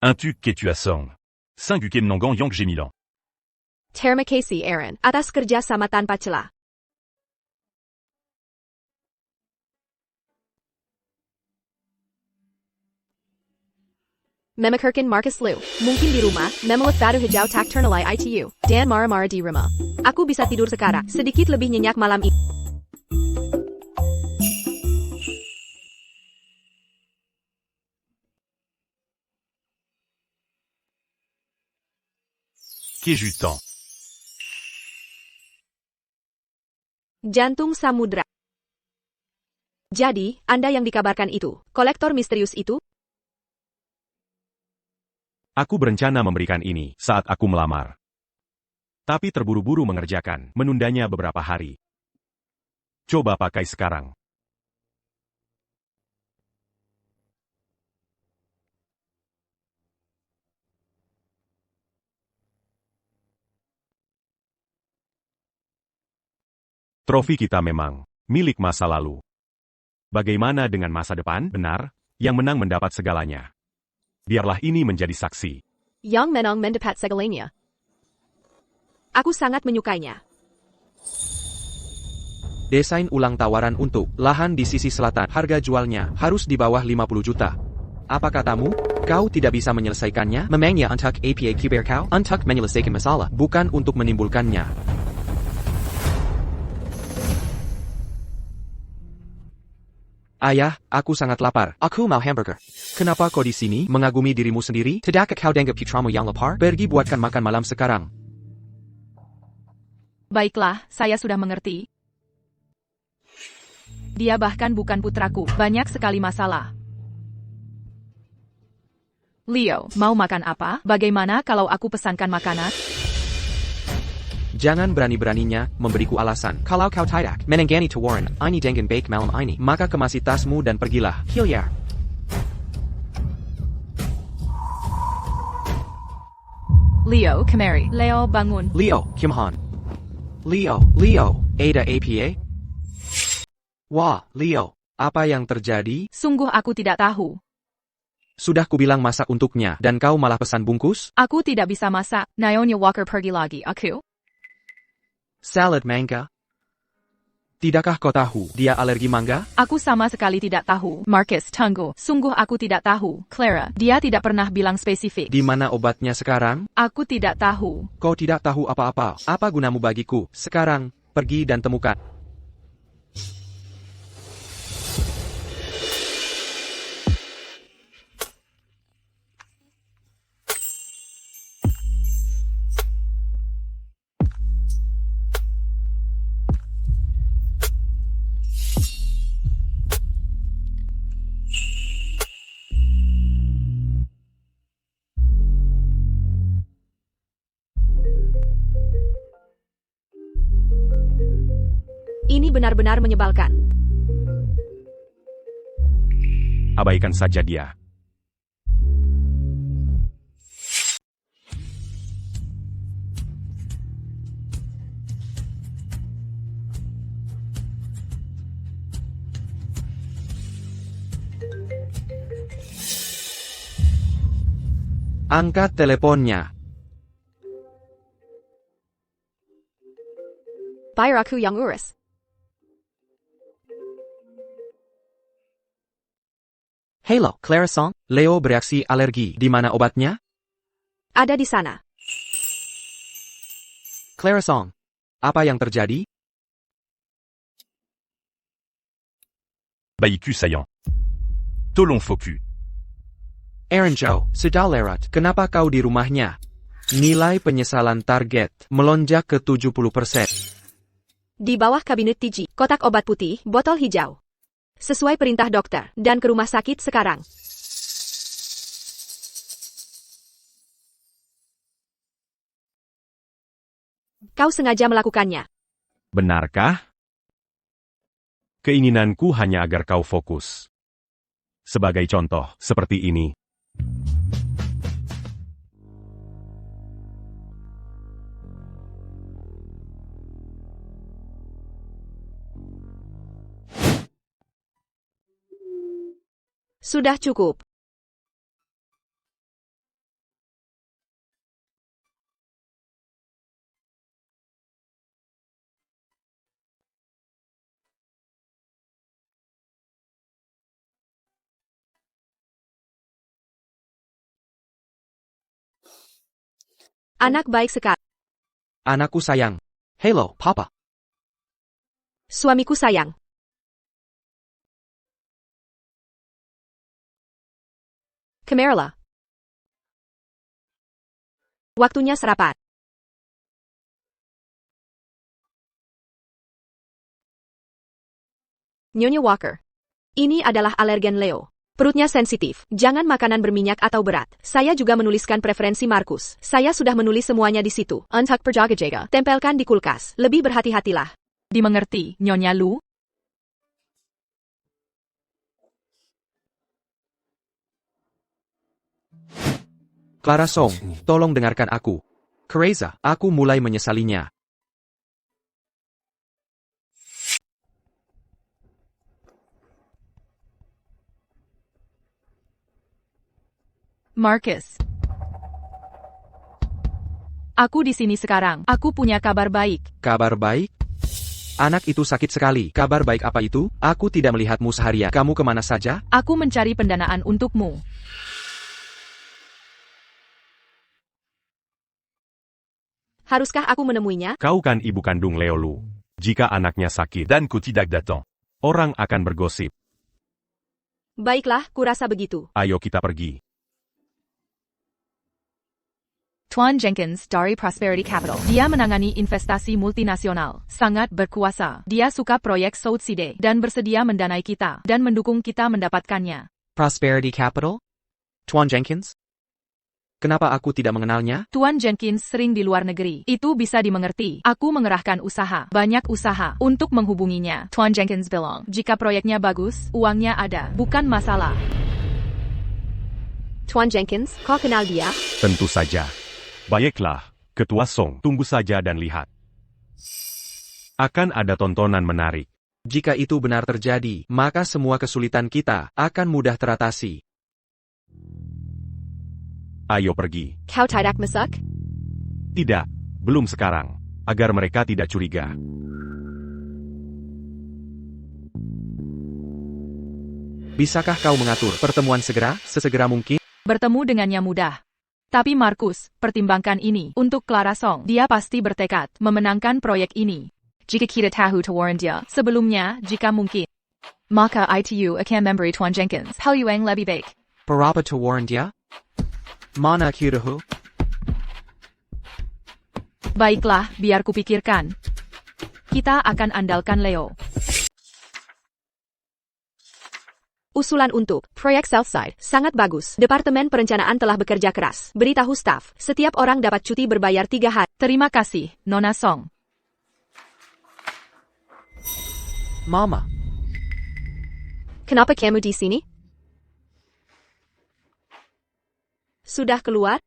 Un tuk que tu as song. 5 ukem nongan yang Gemilan. Terima kasih, Aaron, atas kerja sama tanpa celah. Memakarkan Marcus Liu, mungkin di rumah, memeluk batu hijau tak ternilai ITU, dan marah-marah di rumah. Aku bisa tidur sekarang, sedikit lebih nyenyak malam ini. Kejutan. Jantung samudra. Jadi, Anda yang dikabarkan itu, kolektor misterius itu? Aku berencana memberikan ini saat aku melamar. Tapi terburu-buru mengerjakan, menundanya beberapa hari. Coba pakai sekarang. Trofi kita memang milik masa lalu. Bagaimana dengan masa depan? Benar, yang menang mendapat segalanya. Biarlah ini menjadi saksi. Yang menang mendapat segalanya. Aku sangat menyukainya. Desain ulang tawaran untuk lahan di sisi selatan. Harga jualnya harus di bawah 50 juta. Apa katamu? Kau tidak bisa menyelesaikannya? Memangnya untuk APA kibar kau? Untuk menyelesaikan masalah, bukan untuk menimbulkannya. Ayah, aku sangat lapar. Aku mau hamburger. Kenapa kau di sini mengagumi dirimu sendiri? Tidakkah kau dianggap putramu yang lapar? Pergi buatkan makan malam sekarang. Baiklah, saya sudah mengerti. Dia bahkan bukan putraku, banyak sekali masalah. Leo, mau makan apa? Bagaimana kalau aku pesankan makanan? Jangan berani-beraninya memberiku alasan. Kalau kau tidak menenggani tawaran ini dengan baik malam ini, maka kemasi tasmu dan pergilah. Hilliard. Leo, kemari. Leo, bangun. Leo, Kimhan. Leo, Ada APA? Wah, Leo, apa yang terjadi? Sungguh aku tidak tahu. Sudah kubilang masak untuknya, dan kau malah pesan bungkus? Aku tidak bisa masak. Naomi Walker pergi lagi. Aku? Salad mangga? Tidakkah kau tahu dia alergi mangga? Aku sama sekali tidak tahu. Marcus, tunggu. Sungguh aku tidak tahu. Clara, dia tidak pernah bilang spesifik. Di mana obatnya sekarang? Aku tidak tahu. Kau tidak tahu apa-apa. Apa gunamu bagiku? Sekarang, pergi dan temukan. Ini benar-benar menyebalkan. Abaikan saja dia. Angkat teleponnya. Biar aku yang urus. Halo, Clara Song. Leo bereaksi alergi. Di mana obatnya? Ada di sana. Clara Song. Apa yang terjadi? Baiku saillant. Tolong foku. Aaron Joe, sudah lewat. Kenapa kau di rumahnya? Nilai penyesalan target melonjak ke 70%. Di bawah kabinet TG, kotak obat putih, botol hijau. Sesuai perintah dokter, dan ke rumah sakit sekarang. Kau sengaja melakukannya. Benarkah? Keinginanku hanya agar kau fokus. Sebagai contoh, seperti ini. Sudah cukup. Anak baik sekali. Anakku sayang. Halo, Papa. Suamiku sayang. Kemerla. Waktunya sarapan. Nyonya Walker. Ini adalah alergen Leo. Perutnya sensitif. Jangan makanan berminyak atau berat. Saya juga menuliskan preferensi Markus. Saya sudah menulis semuanya di situ. Untuk berjaga-jaga. Tempelkan di kulkas. Lebih berhati-hatilah. Dimengerti, Nyonya Lu? Clara Song, tolong dengarkan aku. Kereza, aku mulai menyesalinya. Marcus. Aku di sini sekarang. Aku punya kabar baik. Kabar baik? Anak itu sakit sekali. Kabar baik apa itu? Aku tidak melihatmu seharian. Kamu kemana saja? Aku mencari pendanaan untukmu. Haruskah aku menemuinya? Kau kan ibu kandung Leo Lu. Jika anaknya sakit, Dan ku tidak datang. orang akan bergosip. Baiklah, kurasa begitu. Ayo kita pergi. Tuan Jenkins dari Prosperity Capital. Dia menangani investasi multinasional. Sangat berkuasa. Dia suka proyek Southside dan bersedia mendanai kita dan mendukung kita mendapatkannya. Prosperity Capital? Tuan Jenkins? Kenapa aku tidak mengenalnya? Tuan Jenkins sering di luar negeri. Itu bisa dimengerti. Aku mengerahkan usaha, banyak usaha, untuk menghubunginya. Tuan Jenkins bilang, jika proyeknya bagus, uangnya ada. Bukan masalah. Tuan Jenkins, kau kenal dia? Tentu saja. Baiklah, Ketua Song, tunggu saja dan lihat. Akan ada tontonan menarik. Jika itu benar terjadi, maka semua kesulitan kita akan mudah teratasi. Ayo pergi. Kau tidak masak? Tidak, belum sekarang. Agar mereka tidak curiga. Bisakah kau mengatur pertemuan segera, sesegera mungkin? Bertemu dengannya mudah. Tapi Markus, pertimbangkan ini. Untuk Clara Song, dia pasti bertekad memenangkan proyek ini. Jika kita tahu tawaran dia, sebelumnya, jika mungkin. Maka itu akan memberi Tuan Jenkins hal yang lebih baik. Berapa tawaran dia? Mana kirahu? Baiklah, biar kupikirkan. Kita akan andalkan Leo. Usulan untuk proyek Southside sangat bagus. Departemen perencanaan telah bekerja keras. Beritahu staf, setiap orang dapat cuti berbayar 3 hari. Terima kasih, Nona Song. Mama, Kenapa kamu di sini? Sudah keluar?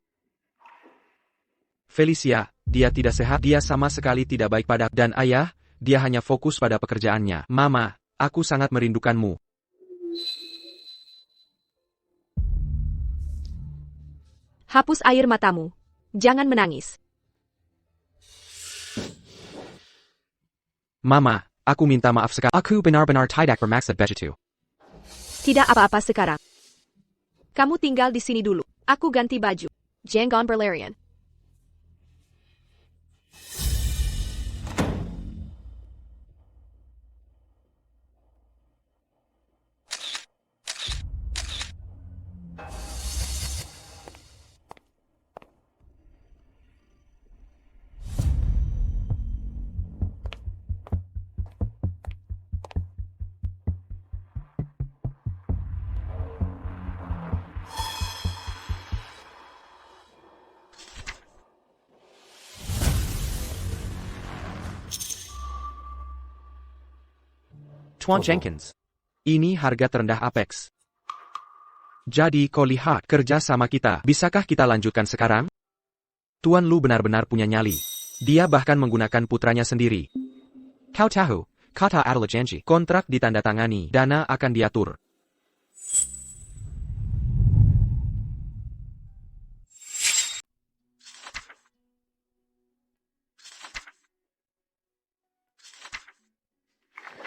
Felicia, dia tidak sehat, dia sama sekali tidak baik pada dan ayah, dia hanya fokus pada pekerjaannya. Mama, aku sangat merindukanmu. Hapus air matamu. Jangan menangis. Mama, aku minta maaf sekali. Aku benar-benar tidak bermaksud begitu. Tidak apa-apa sekarang. Kamu tinggal di sini dulu. Aku ganti baju. Jangan berlarian. Tuan Jenkins, ini harga terendah Apex. Jadi kau lihat kerja sama kita. Bisakah kita lanjutkan sekarang? Tuan Lu benar-benar punya nyali. Dia bahkan menggunakan putranya sendiri. Kau tahu, kata adalah janji. Kontrak ditandatangani, dana akan diatur.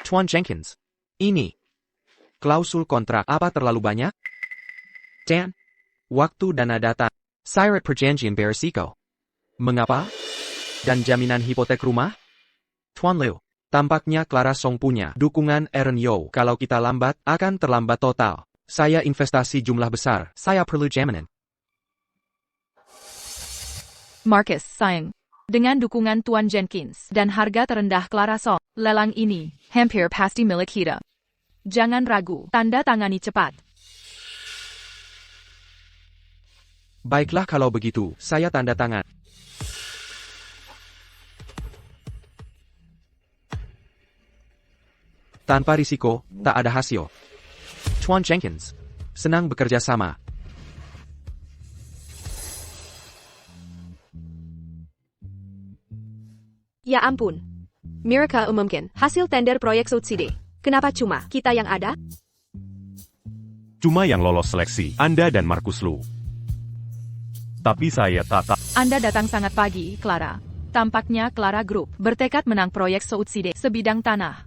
Tuan Jenkins, ini klausul kontrak apa terlalu banyak? Dan waktu dana datang, syarat perjanjian beresiko. Mengapa? Dan jaminan hipotek rumah? Tuan Liu, tampaknya Clara Song punya dukungan Aaron Yo. Kalau kita lambat, akan terlambat total. Saya investasi jumlah besar, saya perlu jaminan. Marcus, sayang. Dengan dukungan Tuan Jenkins dan harga terendah Clara Song, lelang ini hampir pasti milik kita. Jangan ragu, tanda tangani cepat. Baiklah kalau begitu, saya tanda tangan. Tanpa risiko, tak ada hasil. Tuan Jenkins, senang bekerja sama. Ya ampun. Mereka umumkan hasil tender proyek subsidi. Kenapa cuma kita yang ada? Cuma yang lolos seleksi, Anda dan Markus Lu. Tapi saya tak. Anda datang sangat pagi, Clara. Tampaknya Clara Group bertekad menang proyek subsidi sebidang tanah.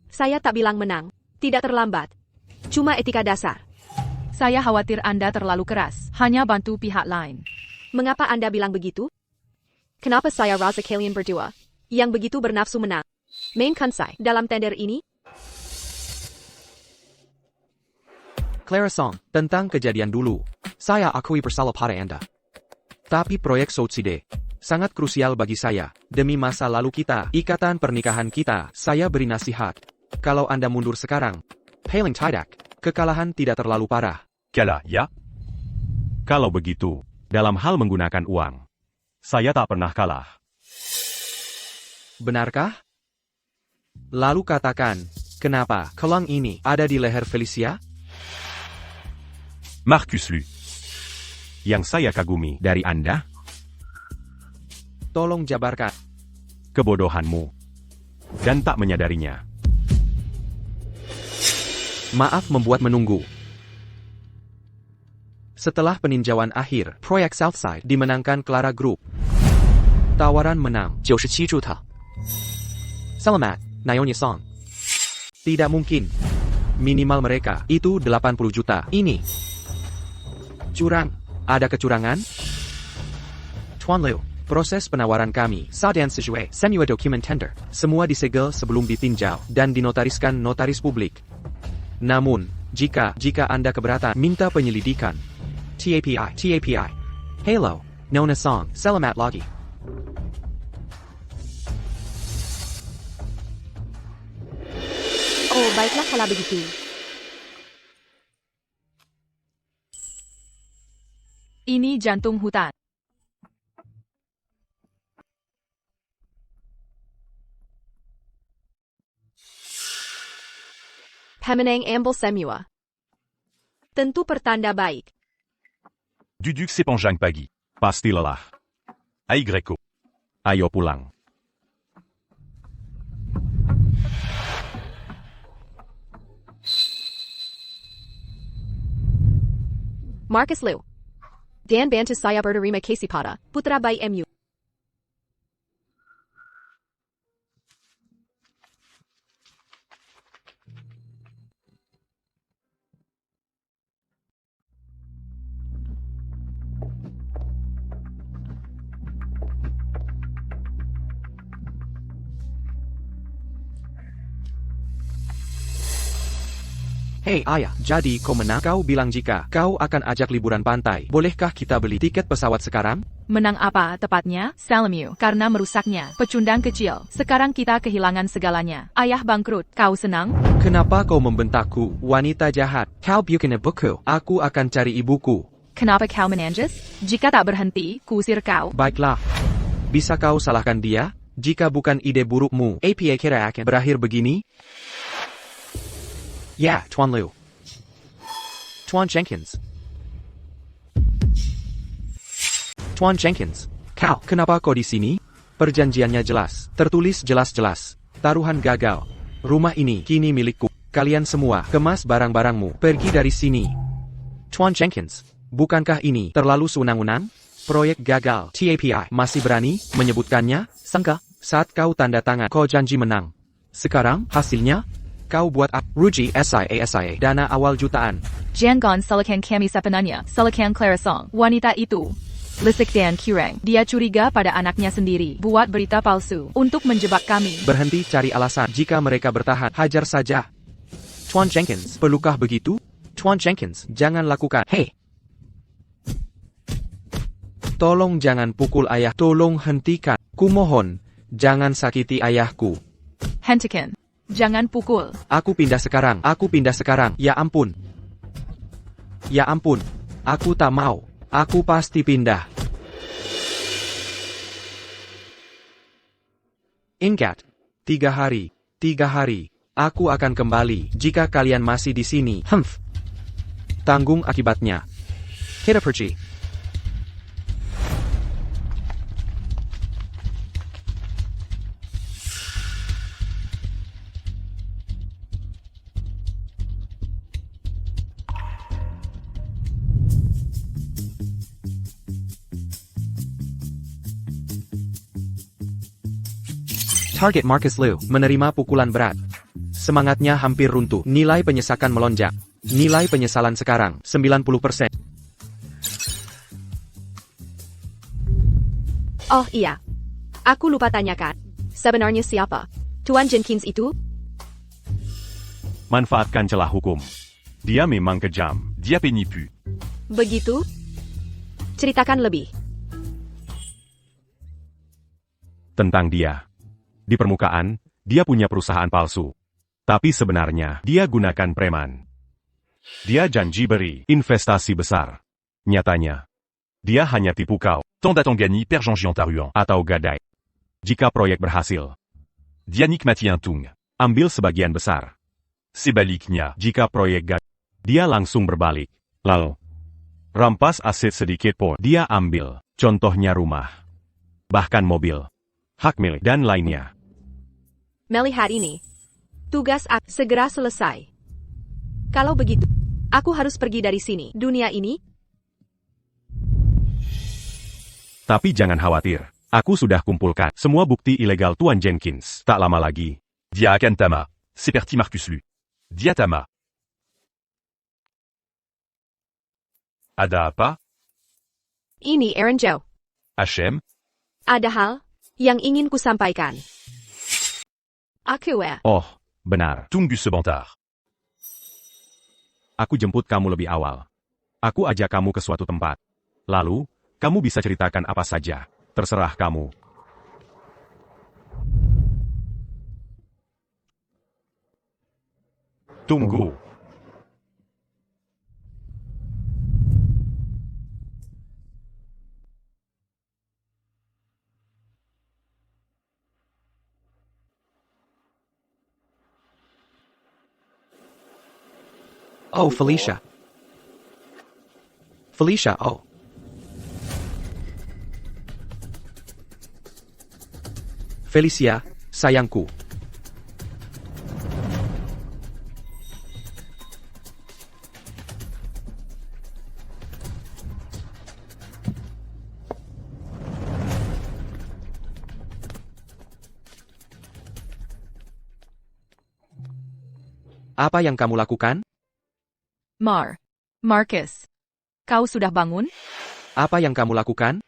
Saya tak bilang menang. Tidak terlambat. Cuma etika dasar. Saya khawatir Anda terlalu keras, hanya bantu pihak lain. Mengapa Anda bilang begitu? Kenapa saya rasa kalian berdua yang begitu bernafsu menang? Mainkan saya dalam tender ini? Clara Song, tentang kejadian dulu. Saya akui bersalah pada Anda. Tapi proyek subsidi sangat krusial bagi saya. Demi masa lalu kita, ikatan pernikahan kita, saya beri nasihat. Kalau Anda mundur sekarang, paling tidak, kekalahan tidak terlalu parah. Kala, ya? Kalau begitu, dalam hal menggunakan uang, saya tak pernah kalah. Benarkah? Lalu katakan, kenapa kelang ini ada di leher Felicia? Markus Lu. Yang saya kagumi dari Anda, Tolong jabarkan. kebodohanmu. Dan tak menyadarinya. Maaf membuat menunggu. Setelah peninjauan akhir, proyek Southside dimenangkan Clara Group. Tawaran menang 97 juta. Selamat, Naomi Song. Tidak mungkin. Minimal mereka itu 80 juta. Ini curang. Ada kecurangan? Tuan Liu, proses penawaran kami, dan sesuai semua dokumen tender, semua disegel sebelum ditinjau dan dinotariskan notaris publik. Namun, jika Anda keberatan, minta penyelidikan. TAPI. Hello, Nona Song, selamat lagi. Oh, baiklah kalau begitu. Ini jantung hutan. Pemenang ambil semua. Tentu pertanda baik. Duduk sepanjang pagi. Pasti lelah. Aigreko. Ayo pulang. Markus Liu. Dan bantu saya berterima kasih pada putra bayi MU. Hei ayah, jadi kau menang? Kau bilang jika kau akan ajak liburan pantai, bolehkah kita beli tiket pesawat sekarang? Menang apa tepatnya? Salmiu, karena merusaknya. Pecundang kecil. Sekarang kita kehilangan segalanya. Ayah bangkrut. Kau senang? Kenapa kau membentakku, wanita jahat? Kau bukan ibuku. Aku akan cari ibuku. Kenapa kau menanjis? Jika tak berhenti, kusir kau. Baiklah. Bisa kau salahkan dia? Jika bukan ide burukmu, apa kira akan berakhir begini? Ya, Tuan Liu. Tuan Jenkins. Tuan Jenkins. Kau, kenapa kau di sini? Perjanjiannya jelas, tertulis jelas-jelas. Taruhan gagal. Rumah ini kini milikku. Kalian semua, kemas barang-barangmu, pergi dari sini. Tuan Jenkins, bukankah ini terlalu sewenang-wenang? Proyek gagal, TAPI masih berani menyebutkannya? Sangka, saat kau tanda tangan, kau janji menang. Sekarang, hasilnya? Kau buat rugi SIA dana awal jutaan. Jangan salahkan kami sepenuhnya. Salahkan Clara Song. Wanita itu lisik dan curang. Dia curiga pada anaknya sendiri. Buat berita palsu untuk menjebak kami. Berhenti cari alasan. Jika mereka bertahan, hajar saja. Tuan Jenkins, perlukah begitu? Tuan Jenkins, jangan lakukan. Hei! Tolong jangan pukul ayah. Tolong hentikan. Kumohon, jangan sakiti ayahku. Hentikan. Jangan pukul. Aku pindah sekarang. Aku pindah sekarang. Ya ampun. Ya ampun. Aku tak mau. Aku pasti pindah. Ingat. 3 hari. 3 hari. Aku akan kembali jika kalian masih di sini. Tanggung akibatnya. Kita pergi. Target Marcus Liu menerima pukulan berat. Semangatnya hampir runtuh. Nilai penyesakan melonjak. Nilai penyesalan sekarang 90%. Oh iya. Aku lupa tanyakan. Sebenarnya siapa? Tuan Jenkins itu? Manfaatkan celah hukum. Dia memang kejam. Dia pénipu. Begitu? Ceritakan lebih. Tentang dia. Di permukaan, dia punya perusahaan palsu. Tapi sebenarnya, dia gunakan preman. Dia janji beri investasi besar. Nyatanya, dia hanya tipu kau Tanda Tangani Père Jean Taruan. atau gadai. Jika proyek berhasil, Dianik Matientung. ambil sebagian besar. Sebaliknya. Jika proyek gagal, dia langsung berbalik. Lalu, rampas aset sedikit pun dia ambil. Contohnya rumah. Bahkan mobil. Hak milik dan lainnya. Melihat ini. Tugas aku segera selesai. Kalau begitu, aku harus pergi dari sini. Dunia ini? Tapi jangan khawatir. Aku sudah kumpulkan semua bukti ilegal Tuan Jenkins. Tak lama lagi. Dia akan tama. Seperti Marcus Liu. Dia tama. Ada apa? Ini Aaron Joe. HM? Ada hal yang ingin kusampaikan. Aku Oh, benar. Tunggu sebentar. Aku jemput kamu lebih awal. Aku ajak kamu ke suatu tempat. Lalu, kamu bisa ceritakan apa saja. Terserah kamu. Tunggu. Oh, Felicia. Felicia, oh. Felicia, sayangku. Apa yang kamu lakukan? Marcus. Kau sudah bangun? Apa yang kamu lakukan?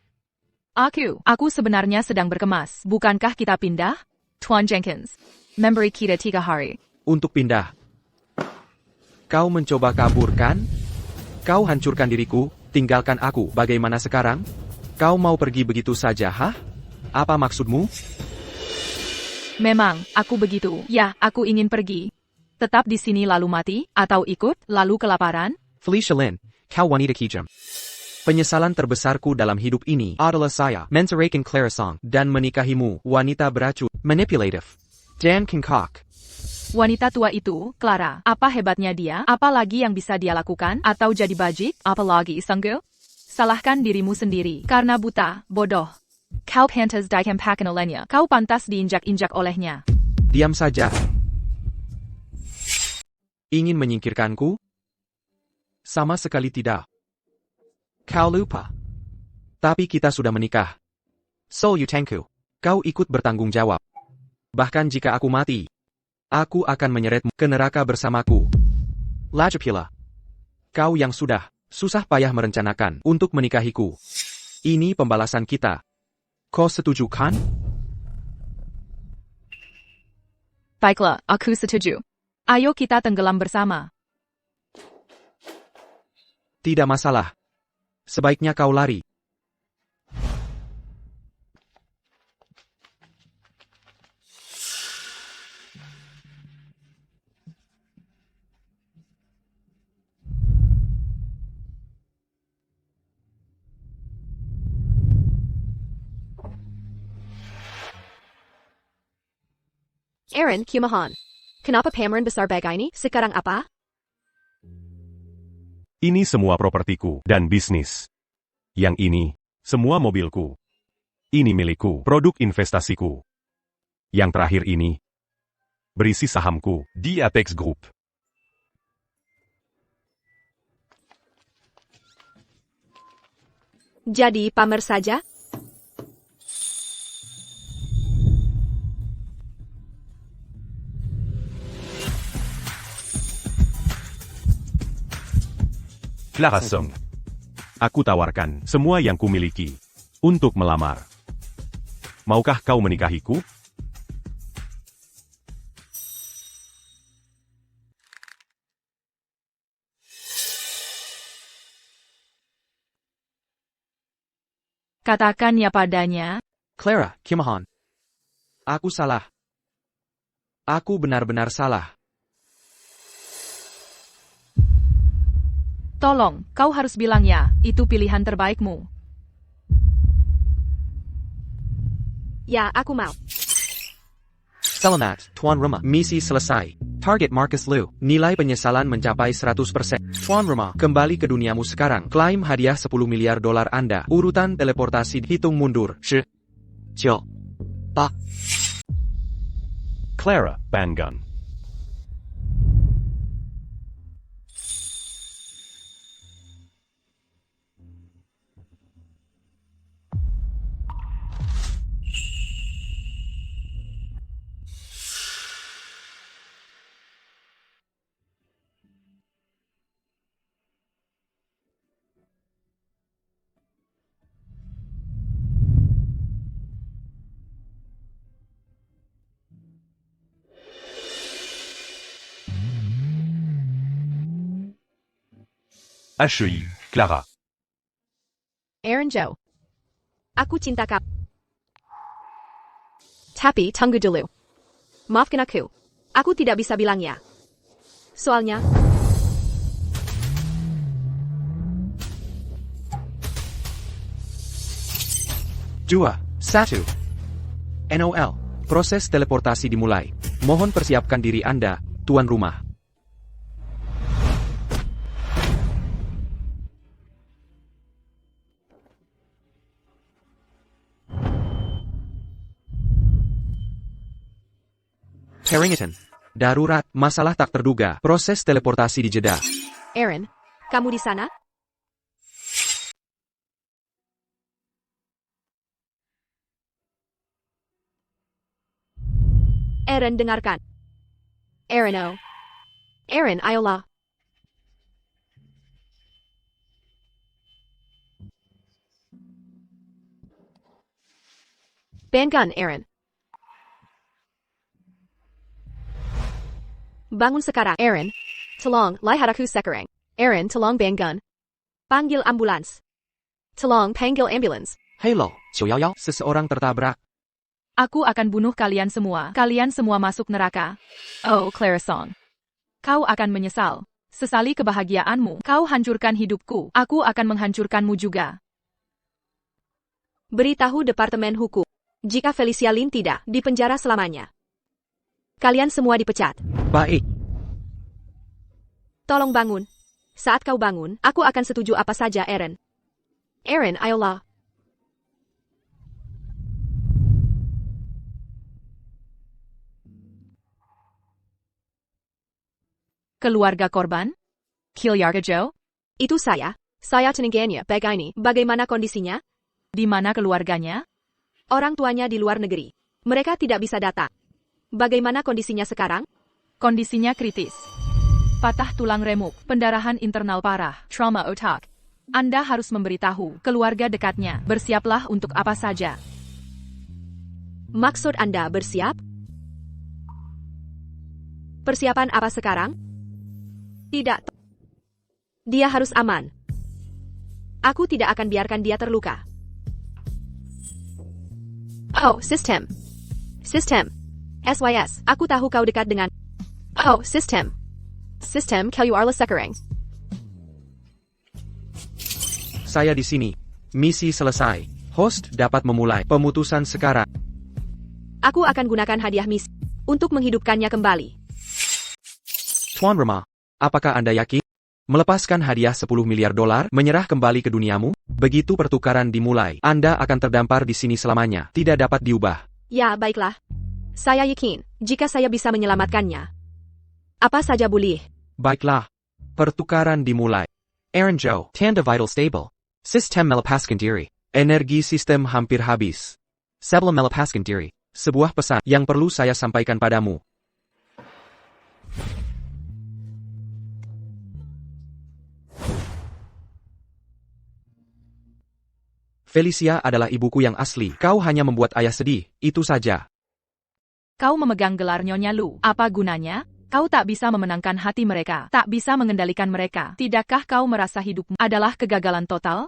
Aku sebenarnya sedang berkemas. Bukankah kita pindah? Tuan Jenkins. Memberi kita 3 hari. Untuk pindah. Kau mencoba kabur, kan? Kau hancurkan diriku, tinggalkan aku. Bagaimana sekarang? Kau mau pergi begitu saja, hah? Apa maksudmu? Memang, aku begitu. Ya, aku ingin pergi. Tetap di sini lalu mati, atau ikut, lalu kelaparan? Felicia Lin, kau wanita kejam. Penyesalan terbesarku dalam hidup ini adalah saya menceraikan Clara Song dan menikahimu, wanita beracun, manipulatif, dan kengkak. Wanita tua itu, Clara, apa hebatnya dia? Apa lagi yang bisa dia lakukan? Atau jadi bajik? Apalagi Sanggu? Salahkan dirimu sendiri, karena buta, bodoh. Kau pantas dikempakan olehnya. Kau pantas diinjak-injak olehnya. Diam saja. Ingin menyingkirkanku? Sama sekali tidak. Kau lupa. Tapi kita sudah menikah. So Yutengku, kau ikut bertanggung jawab. Bahkan jika aku mati, aku akan menyeretmu ke neraka bersamaku. Lajapila. Kau yang sudah susah payah merencanakan untuk menikahiku. Ini pembalasan kita. Kau setuju kan? Baiklah, aku setuju. Ayo kita tenggelam bersama. Tidak masalah. Sebaiknya kau lari. Aaron, kumahan. Kenapa pameran besar begini? Sekarang apa? Ini semua propertiku dan bisnis. Yang ini, semua mobilku. Ini milikku, produk investasiku. Yang terakhir ini, berisi sahamku di Apex Group. Jadi pamer saja? Clara Song. Aku tawarkan semua yang kumiliki untuk melamar. Maukah kau menikahiku? Katakan ya padanya. Clara, kumahan. Aku salah. Aku benar-benar salah. Tolong, kau harus bilang ya, itu pilihan terbaikmu. Ya, aku mau. Selamat, Tuan Rumah. Misi selesai. Target Marcus Liu. Nilai penyesalan mencapai 100%. Tuan Rumah, kembali ke duniamu sekarang. Klaim hadiah 10 miliar dolar Anda. Urutan teleportasi hitung mundur. 10, 9, 8. Clara Bangun. HEI, Clara. Aaron Joe. Aku cinta kau. Tapi tunggu dulu. Maafkan aku. Aku tidak bisa bilang ya. Soalnya... Dua, satu. NOL. Proses teleportasi dimulai. Mohon persiapkan diri Anda, Tuan Rumah. Harrington. Darurat, masalah tak terduga. Proses teleportasi dijeda. Aaron, kamu di sana? Aaron, dengarkan. Aaron, oh. Aaron, ayolah. Bangun, Aaron. Bangun sekarang, Aaron. Tolong, lihat aku sekarang. Aaron, tolong bangun. Panggil ambulans. Tolong panggil ambulans. Halo, 911. Seseorang tertabrak. Aku akan bunuh kalian semua. Kalian semua masuk neraka. Oh, Clara Song. Kau akan menyesal. Sesali kebahagiaanmu. Kau hancurkan hidupku. Aku akan menghancurkanmu juga. Beritahu Departemen Hukum. Jika Felicia Lin tidak, dipenjara selamanya. Kalian semua dipecat. Baik. Tolong bangun. Saat kau bangun, aku akan setuju apa saja, Aaron. Aaron, ayolah. Keluarga korban? Keluarga Joe? Itu saya. Saya teningganya, begini. Bagaimana kondisinya? Di mana keluarganya? Orang tuanya di luar negeri. Mereka tidak bisa datang. Bagaimana kondisinya sekarang? Kondisinya kritis. Patah tulang remuk, pendarahan internal parah, trauma otak. Anda harus memberitahu keluarga dekatnya, bersiaplah untuk apa saja. Maksud Anda bersiap? Persiapan apa sekarang? Tidak. Dia harus aman. Aku tidak akan biarkan dia terluka. Oh, sistem. Sistem. SYS, aku tahu kau dekat dengan... Oh, sistem. Sistem, keluarlah sekarang. Saya di sini. Misi selesai. Host dapat memulai pemutusan sekarang. Aku akan gunakan hadiah misi. untuk menghidupkannya kembali. Tuan Rema, apakah Anda yakin? Melepaskan hadiah 10 miliar dolar, menyerah kembali ke duniamu? Begitu pertukaran dimulai, Anda akan terdampar di sini selamanya, tidak dapat diubah. Ya, baiklah. Saya yakin, jika saya bisa menyelamatkannya. Apa saja boleh. Baiklah. Pertukaran dimulai. Aaron Joe, tanda vital stable. Sistem melepaskan diri. Energi sistem hampir habis. Sebelum melepaskan diri, sebuah pesan yang perlu saya sampaikan padamu. Felicia adalah ibuku yang asli. Kau hanya membuat ayah sedih, itu saja. Kau memegang gelar Nyonya Lu. Apa gunanya? Kau tak bisa memenangkan hati mereka, tak bisa mengendalikan mereka. Tidakkah kau merasa hidupmu adalah kegagalan total?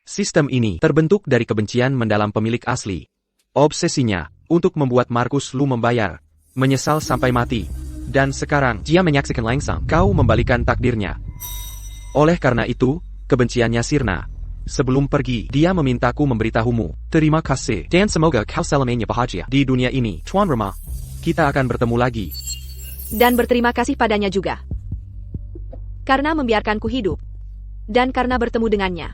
Sistem ini terbentuk dari kebencian mendalam pemilik asli. Obsesinya untuk membuat Markus Lu membayar, menyesal sampai mati. Dan sekarang, dia menyaksikan langsung kau membalikan takdirnya. Oleh karena itu, kebenciannya sirna. Sebelum pergi, dia memintaku memberitahumu. Terima kasih, dan semoga kau selamanya bahagia di dunia ini, Tuan Rema. Kita akan bertemu lagi. Dan berterima kasih padanya juga. Karena membiarkanku hidup. Dan karena bertemu dengannya.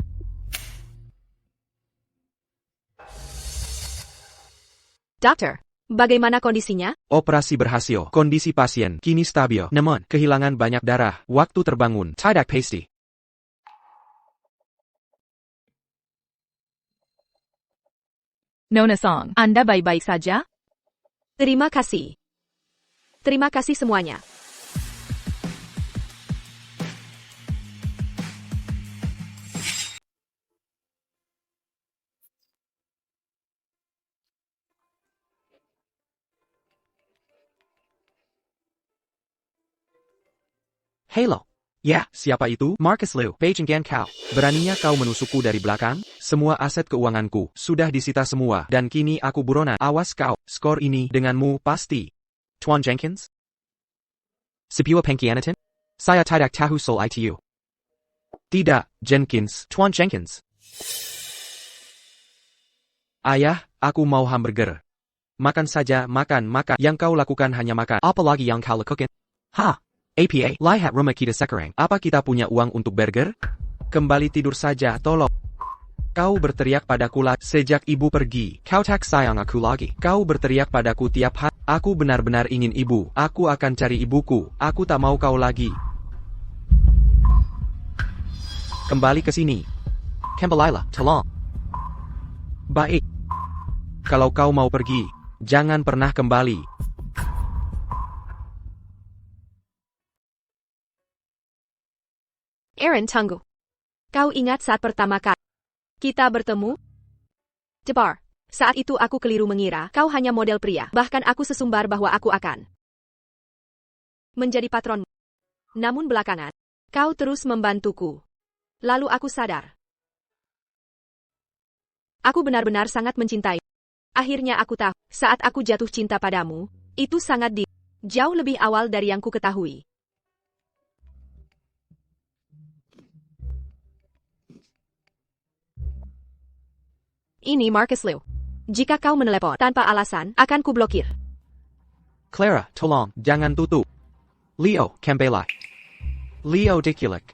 Dokter, bagaimana kondisinya? Operasi berhasil. Kondisi pasien kini stabil. Namun, kehilangan banyak darah. Waktu terbangun. Tidak pasti. Nona Song, Anda baik-baik saja? Terima kasih. Terima kasih semuanya. Halo. Ya, siapa itu? Markus Liu, Beijinggan kau. Beraninya kau menusukku dari belakang? Semua aset keuanganku sudah disita semua, dan kini aku buronan. Awas kau, skor ini denganmu pasti. Tuan Jenkins? Sebuah pengkhianatan? Saya tidak tahu soal itu. Tidak, Jenkins. Tuan Jenkins. Ayah, aku mau hamburger. Makan saja, makan. Yang kau lakukan hanya makan. Apalagi yang kau lakukan? Ha? APA, lihat rumah kita sekarang. Apa kita punya uang untuk burger? Kembali tidur saja, tolong. Kau berteriak padaku sejak ibu pergi. Kau tak sayang aku lagi. Kau berteriak padaku tiap hari. Aku benar-benar ingin ibu. Aku akan cari ibuku. Aku tak mau kau lagi. Kembali ke sini. Kembalilah, tolong. Baik. Kalau kau mau pergi, jangan pernah kembali. Aaron, tunggu. Kau ingat saat pertama kali kita bertemu? Jebar. Saat itu aku keliru mengira kau hanya model pria. Bahkan aku sesumbar bahwa aku akan menjadi patronmu. Namun belakangan, kau terus membantuku. Lalu aku sadar. Aku benar-benar sangat mencintai. Akhirnya aku tahu, saat aku jatuh cinta padamu, itu sangat jauh lebih awal dari yang ku ketahui. Ini Markus Liu. Jika kau menelepon tanpa alasan, akan kublokir. Clara, tolong, jangan tutup. Leo, kembali. Leo diculik.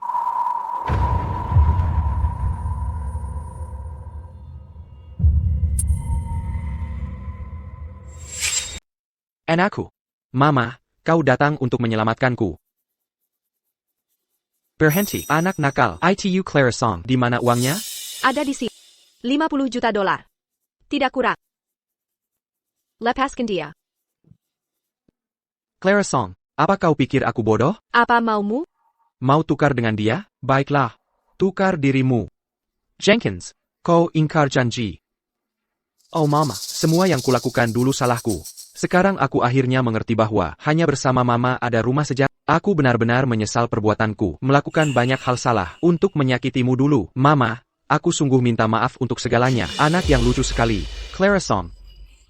Anakku. Mama, kau datang untuk menyelamatkanku. Berhenti, anak nakal. ITU Clara Song, di mana uangnya? Ada di sini. 50 juta dolar. Tidak kurang. Lepaskan dia. Clara Song, apa kau pikir aku bodoh? Apa maumu? Mau tukar dengan dia? Baiklah. Tukar dirimu. Jenkins, kau ingkar janji. Oh mama, semua yang kulakukan dulu salahku. Sekarang aku akhirnya mengerti bahwa hanya bersama mama ada rumah sejahtera. Aku benar-benar menyesal perbuatanku, melakukan banyak hal salah untuk menyakitimu dulu. Mama, aku sungguh minta maaf untuk segalanya. Anak yang lucu sekali. Clara Song.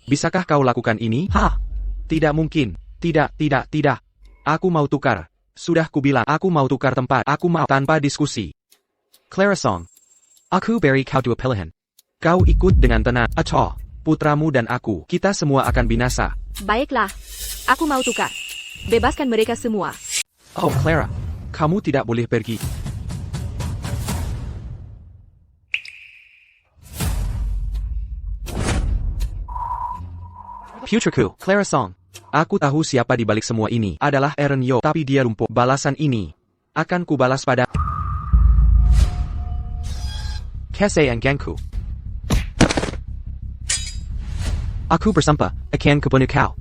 Bisakah kau lakukan ini? Hah? Tidak mungkin. Tidak. Aku mau tukar. Sudah kubilang, aku mau tukar tempat. Aku mau tanpa diskusi. Clara Song. Aku beri kau dua pilihan. Kau ikut dengan tenang, atau putramu dan aku, kita semua akan binasa. Baiklah. Aku mau tukar. Bebaskan mereka semua. Oh, Clara. Kamu tidak boleh pergi. Futureku, Clara Song. Aku tahu siapa di balik semua ini adalah Aaron Yo, tapi dia lumpuh. Balasan ini akan kubalas pada Kese and Gangku. Aku bersampa akan kebunuh kau.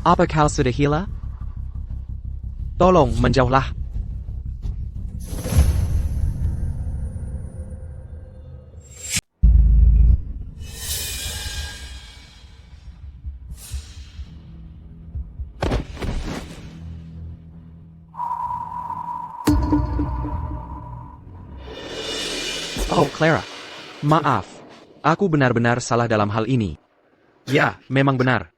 Apa kau sudah gila? Tolong menjauhlah. Oh, Clara. Maaf. Aku benar-benar salah dalam hal ini. Ya, memang benar.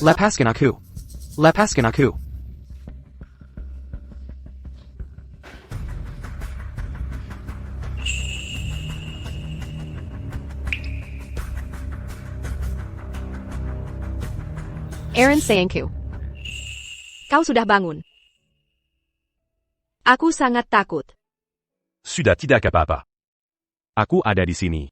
Lepaskan aku. Lepaskan aku. Aaron sayangku. Kau sudah bangun. Aku sangat takut. Sudah tidak apa-apa. Aku ada di sini.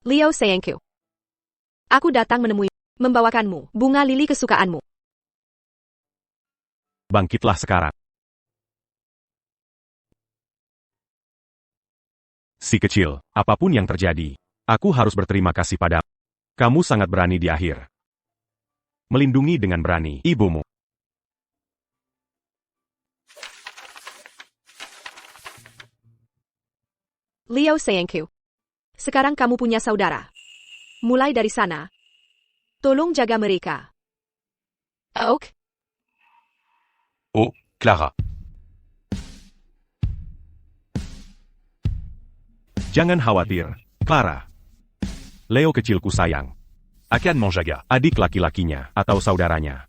Leo sayangku. Aku datang menemui, membawakanmu bunga lili kesukaanmu. Bangkitlah sekarang. Si kecil, apapun yang terjadi, aku harus berterima kasih padamu. Kamu sangat berani di akhir. Melindungi dengan berani ibumu. Leo sayangku. Sekarang kamu punya saudara. Mulai dari sana. Tolong jaga mereka. Oak. Oh, Clara. Jangan khawatir, Clara. Leo kecilku sayang. Akan menjaga. Adik laki-lakinya atau saudaranya.